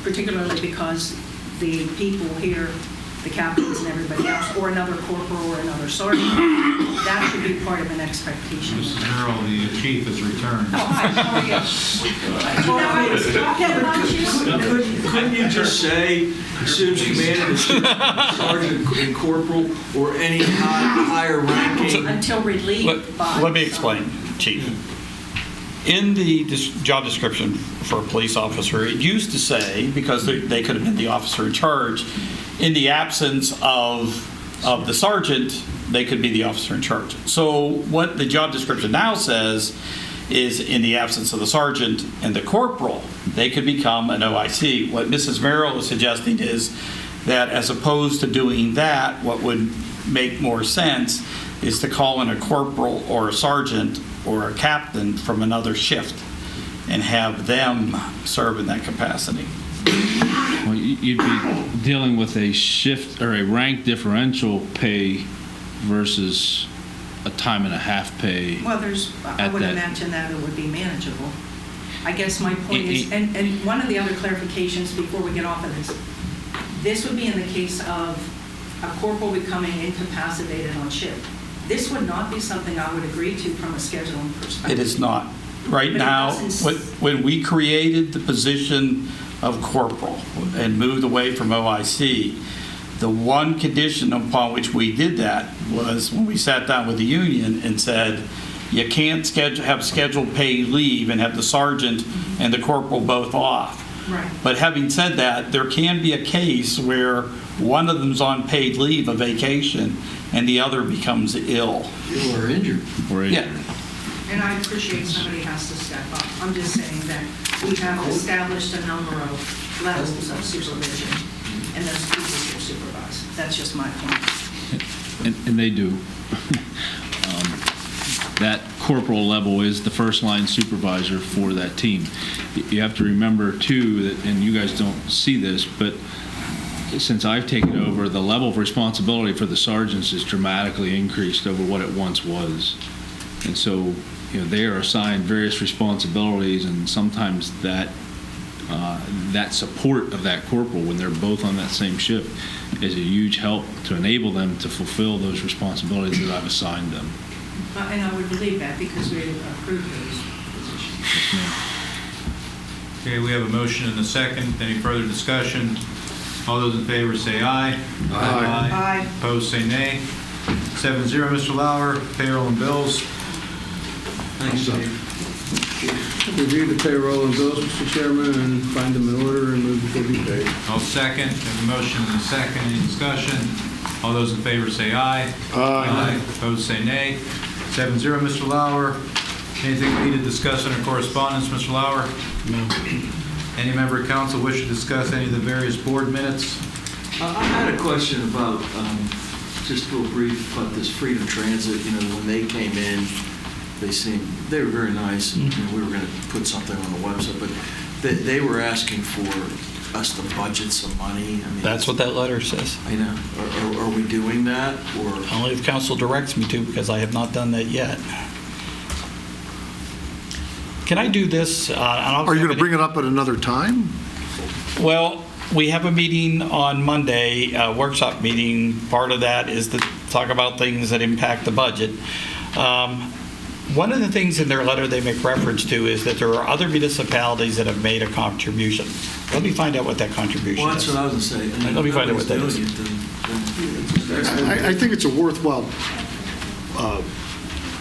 particularly because the people here, the captains and everybody else, or another corporal or another sergeant, that should be part of an expectation. Mrs. Merrill, the chief has returned. Oh, hi, how are you? You know, I was talking about you. Couldn't you just say, assumes command of the sergeant and corporal or any higher ranking? Until relieved by. Let me explain, Chief. In the job description for a police officer, it used to say, because they could have been the officer in charge, in the absence of the sergeant, they could be the officer in charge. So what the job description now says is, in the absence of the sergeant and the corporal, they could become an OIC. What Mrs. Merrill is suggesting is that, as opposed to doing that, what would make more sense is to call in a corporal or a sergeant or a captain from another shift and have them serve in that capacity. Well, you'd be dealing with a shift or a rank differential pay versus a time and a half pay. Well, I would imagine that it would be manageable. I guess my point is, and one of the other clarifications before we get off of this would be in the case of a corporal becoming incapacitated on shift. This would not be something I would agree to from a scheduling perspective. It is not. Right But it now, doesn't when we created the position of corporal and moved away from OIC, the one condition upon which we did that was when we sat down with the union and said, you can't have scheduled paid leave and have the sergeant and the corporal both off. Right. But having said that, there can be a case where one of them's on paid leave, a vacation, and the other becomes ill. Ill or injured. Yeah. And I appreciate somebody has to step up. I'm just saying that we have established a number of levels of supervision, and those people will supervise. That's just my point. And they do. That corporal level is the first line supervisor for that team. You have to remember too that, and you guys don't see this, but since I've taken over, the level of responsibility for the sergeants is dramatically increased over what it once was. And so, they are assigned various responsibilities, and sometimes that support of that corporal, when they're both on that same shift, is a huge help to enable them to fulfill those responsibilities that I've assigned them. And I would believe that because we approved those positions. Yes, ma'am. Okay, we have a motion and a second. Any further discussion? All those in favor say aye. Aye. Aye. Opposed, say nay. 7-0, Mr. Lauer. Payroll and bills. Thanks, Review the payroll and bills, Mr. Chairman, and find them in order and move that they be paid. I'll second. We have a motion and a second. Any discussion? All those in favor say aye. Aye. Opposed, say nay. 7-0, Mr. Lauer. Anything we need to discuss in our correspondence, Mr. Lauer? No. Any member of council wish to discuss any of the various board minutes? I had a question about, just real brief, about this Freedom Transit. When they came in, they were very nice, and we were going to put something on the website, but they were asking for us to budget some money. That's what that letter says. I know. Are we doing that, or? Only if council directs me to, because I have not done that yet. Can I do this? Are you going to bring it up at another time? Well, we have a meeting on Monday, a workshop meeting. Part of that is to talk about things that impact the budget. One of the things in their letter they make reference to is that there are other municipalities that have made a contribution. Let me find out what that contribution Well, that's is. what I was going to say. Let me find out what that is. I think it's a worthwhile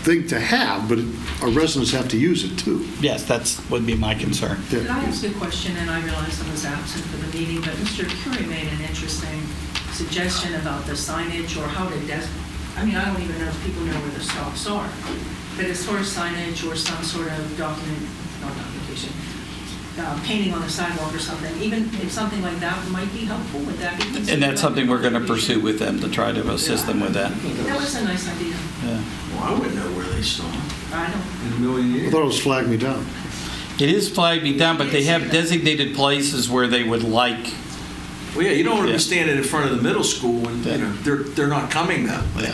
thing to have, but our residents have to use it too. Yes, that would be my concern. Could I ask a question? And I realized I was absent for the meeting, but Mr. Curie made an interesting suggestion about the signage or how to I don't even know if people know where the stops are. But as far as signage or some sort of painting on the sidewalk or something, even if something like that might be helpful, would that be considered? And that's something we're going to pursue with them to try to assist them with that. That was a nice idea. Yeah. Well, I wouldn't know where they stop I don't. in a million I years. thought it was Flag Me Down. It is Flag Me Down, but they have designated places where they would like Well, yeah, you don't want to Yeah. be standing in front of the middle school and, you know, they're not coming that way.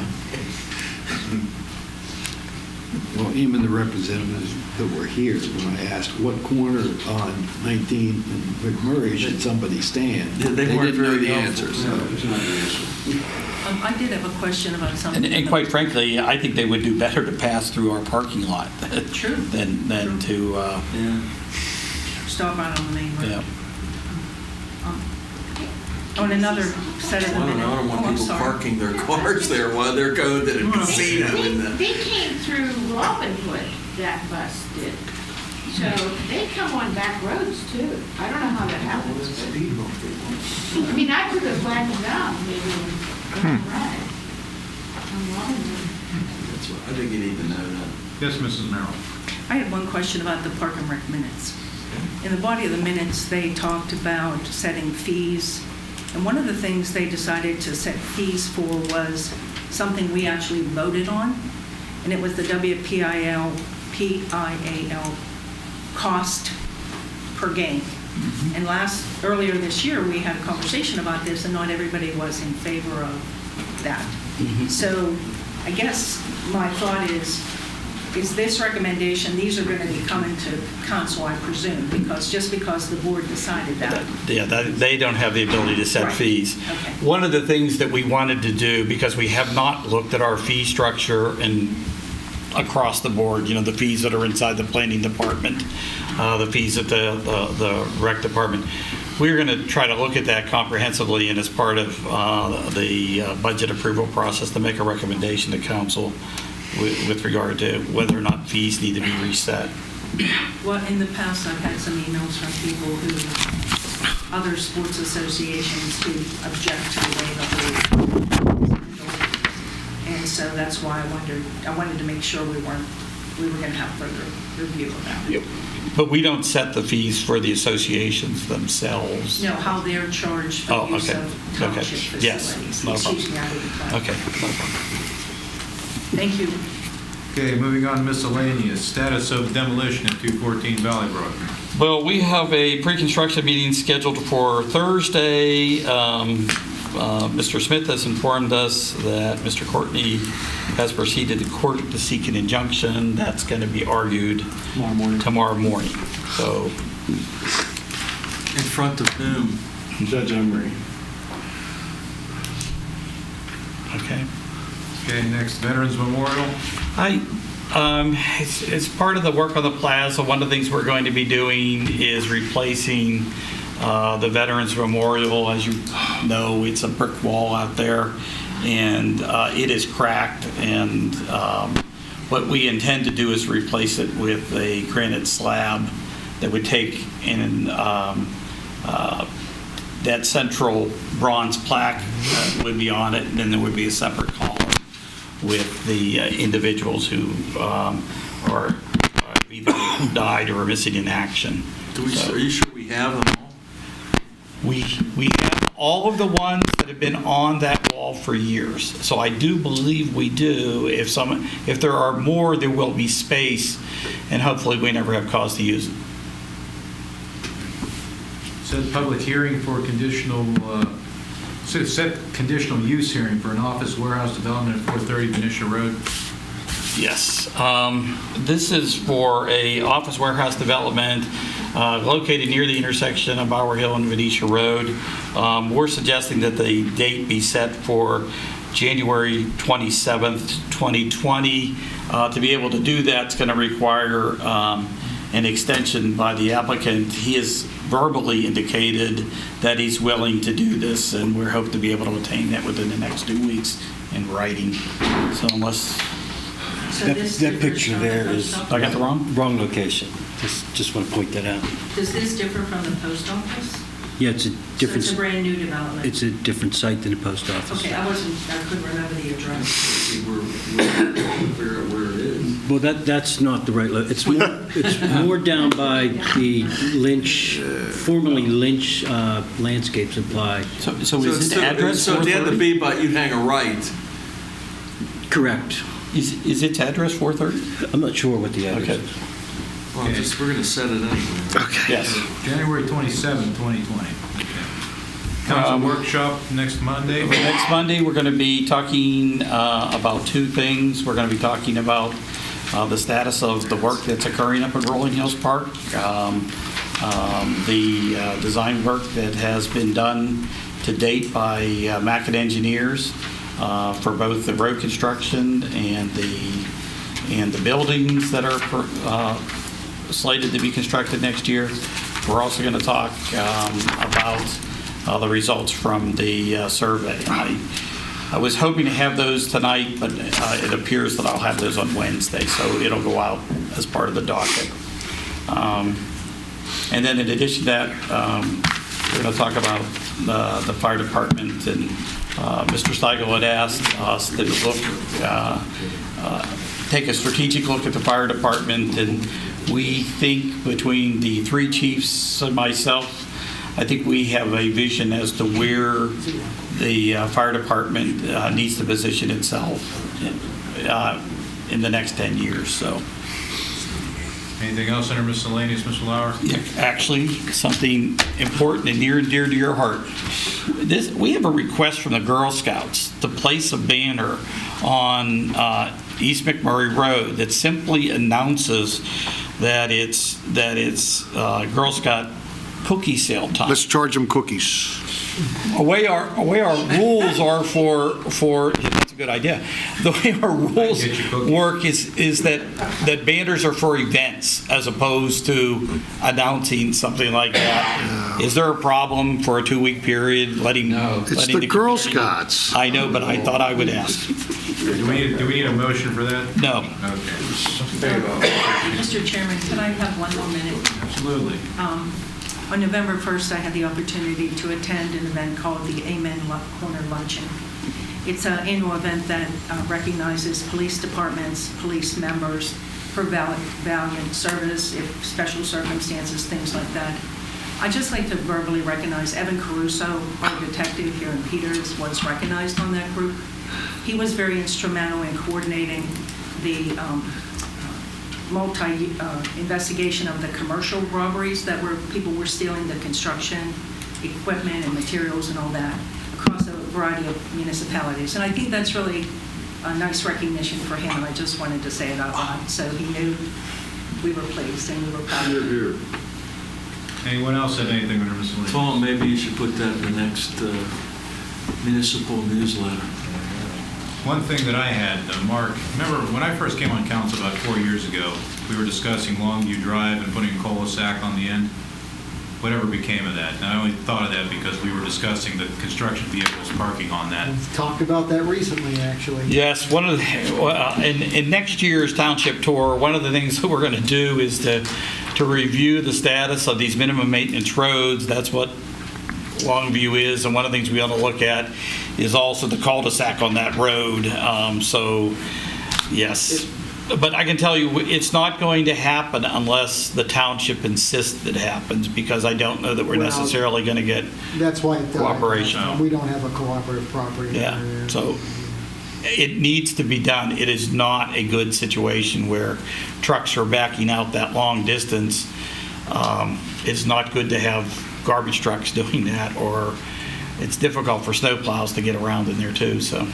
Well, even the representatives that were here, when I asked what corner on 19th and McMurray should somebody stand, Yeah, they weren't didn't know very the helpful. answers. I did have a question about something. And quite frankly, I think they would do better to pass through our parking lot True. than to, Yeah. Stop out on the main road. yeah. On another set of the I don't minute. know, I don't want Oh, I'm people sorry. parking their cars there while they're going to the casino. And They came through Robinwood, that bus did. So they come on back roads too. I don't know how that happens. but- I mean, I could have flagged them down, maybe, on ride. On Robinwood. That's what, I think you need to know that. Yes, Mrs. Merrill. I had one question about the Park and Rec minutes. In the body of the minutes, they talked about setting fees, and one of the things they decided to set fees for was something we actually voted on, and it was the WPIL cost per game. And earlier this year, we had a conversation about this, and not everybody was in favor of that. So I guess my thought is this recommendation, these are going to be coming to council, I presume, because the board decided that. Yeah, they don't have the ability to set Right. fees. Okay. One of the things that we wanted to do, because we have not looked at our fee structure and across the board, you know, the fees that are inside the planning department, the fees at the rec department, we're going to try to look at that comprehensively and as part of the budget approval process to make a recommendation to council with regard to whether or not fees need to be reset. Well, in the past, I've had some emails from people other sports associations who object to the way the whole, and so that's why I wanted to make sure we were going to have further review of that. Yep. But we don't set the fees for the associations themselves. No, how they're charged for Oh, use okay. of township Okay. Yes. facilities. No problem. Excuse me, I didn't clarify. Okay, no problem. Thank you. Okay, moving on to miscellaneous. Status of demolition at 214 Valley Brook. Well, we have a pre-construction meeting scheduled for Thursday. Mr. Smith has informed us that Mr. Courtney has proceeded to court to seek an injunction. That's going to be argued tomorrow morning. So, In front of whom? Judge Emery. okay. Okay, next, Veterans Memorial. It's part of the work on the plaza. One of the things we're going to be doing is replacing the Veterans Memorial. As you know, it's a brick wall out there, and it is cracked. And what we intend to do is replace it with a granite slab that would take in that central bronze plaque would be on it, and then there would be a separate column with the individuals who are either died or are missing in action. Are you sure we have them all? We have all of the ones that have been on that wall for years. So I do believe we do. If there are more, there will be space, and hopefully we never have cause to use it. Set public hearing for set conditional use hearing for an office warehouse development at 430 Venetia Road. Yes. This is for a office warehouse development located near the intersection of Bower Hill and Venetia Road. We're suggesting that the date be set for January 27th, 2020. To be able to do that, it's going to require an extension by the applicant. He has verbally indicated that he's willing to do this, and we're hoping to be able to attain that within the next 2 weeks in writing. So unless... So That this that differs picture from the there post is... office? I got the Wrong location. Just want to point that out. Does this differ from the post office? Yeah, it's a So different... it's a brand new development? It's a different site than the post office. Okay, I couldn't remember the address. We're figure out where it is. Well, that's not the right... It's more down by the Lynch, formerly Lynch Landscape Supply. So is it address So at the end of 430? B, but you'd hang a right. Correct. Is its address 430? I'm not sure what the address Okay. is. Well, we're going to set it anyway. Yes. January 27, 2020. Council workshop next Monday. Next Monday, we're going to be talking about two things. We're going to be talking about the status of the work that's occurring up at Rolling Hills Park, the design work that has been done to date by Mackett Engineers for both the road construction and the buildings that are slated to be constructed next year. We're also going to talk about the results from the survey. I was hoping to have those tonight, but it appears that I'll have those on Wednesday, so it'll go out as part of the docket. And then in addition to that, we're going to talk about the fire department, and Mr. Steigel had asked us to take a strategic look at the fire department, and we think between the three chiefs and myself, I think we have a vision as to where the fire department needs to position itself in the next 10 years. So. Anything else under miscellaneous, Mr. Lauer? Yeah, actually, something important and near and dear to your heart. We have a request from the Girl Scouts to place a banner on East McMurray Road that simply announces that it's Girl Scout cookie sale time. Let's charge them cookies. The way our rules are for that's a good idea. The way our rules work is that banners are for events as opposed to announcing something like that. Is there a problem for a 2-week period letting? It's the Girl Scouts. I know, but I thought I would ask. Do we need a motion for that? No. Okay. Mr. Chairman, can I have one more minute? Absolutely. On November 1st, I had the opportunity to attend an event called the Amen Corner Luncheon. It's an annual event that recognizes police departments, police members for valiant service, if special circumstances, things like that. I'd just like to verbally recognize Evan Caruso, our detective here in Peters, was recognized on that group. He was very instrumental in coordinating the investigation of the commercial robberies that people were stealing the construction equipment and materials and all that across a variety of municipalities. And I think that's really a nice recognition for him, and I just wanted to say it out loud so he knew we were pleased and we were proud of him. Anyone else have anything under miscellaneous? Paul, maybe you should put that in the next municipal newsletter. One thing that I had, Mark, remember when I first came on council about 4 years ago, we were discussing Longview Drive and putting a cul-de-sac on the end. Whatever became of that? And I only thought of that because we were discussing the construction vehicles parking on that. We've talked about that recently, actually. Yes, one of the, in next year's township tour, one of the things that we're going to do is to review the status of these minimum maintenance roads. That's what Longview is, and one of the things we ought to look at is also the cul-de-sac on that road. So, yes. But I can tell you, it's not going to happen unless the township insists it happens, because I don't know that we're necessarily going to get That's why it cooperation. We don't have a cooperative property. Yeah, owner. so it needs to be done. It is not a good situation where trucks are backing out that long distance. It's not good to have garbage trucks doing that, or it's difficult for snowplows to get around in there too. So.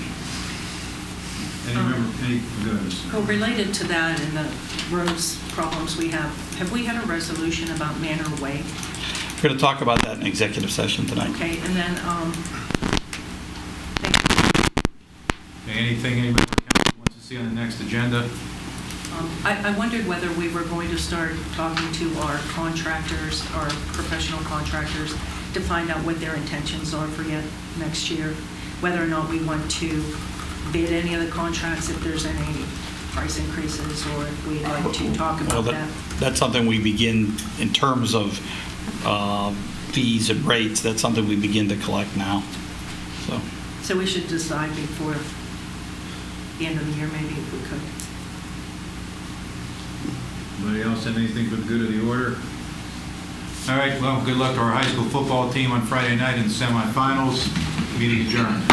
Well, related to that and the roads problems we have we had a resolution about Manor Way? We're going to talk about that in executive session tonight. Okay, and then Anything anybody on the council wants to see on the next agenda? I wondered whether we were going to start talking to our contractors, our professional contractors, to find out what their intentions are for next year, whether or not we want to bid any of the contracts, if there's any price increases, or if we'd like to talk about that. That's something we begin in terms of fees and rates. That's something we begin to collect now. So we should decide before the end of the year, maybe, if we could. Anybody else have anything for the good of the order? All right, well, good luck to our high school football team on Friday night in the semifinals. Meeting adjourned.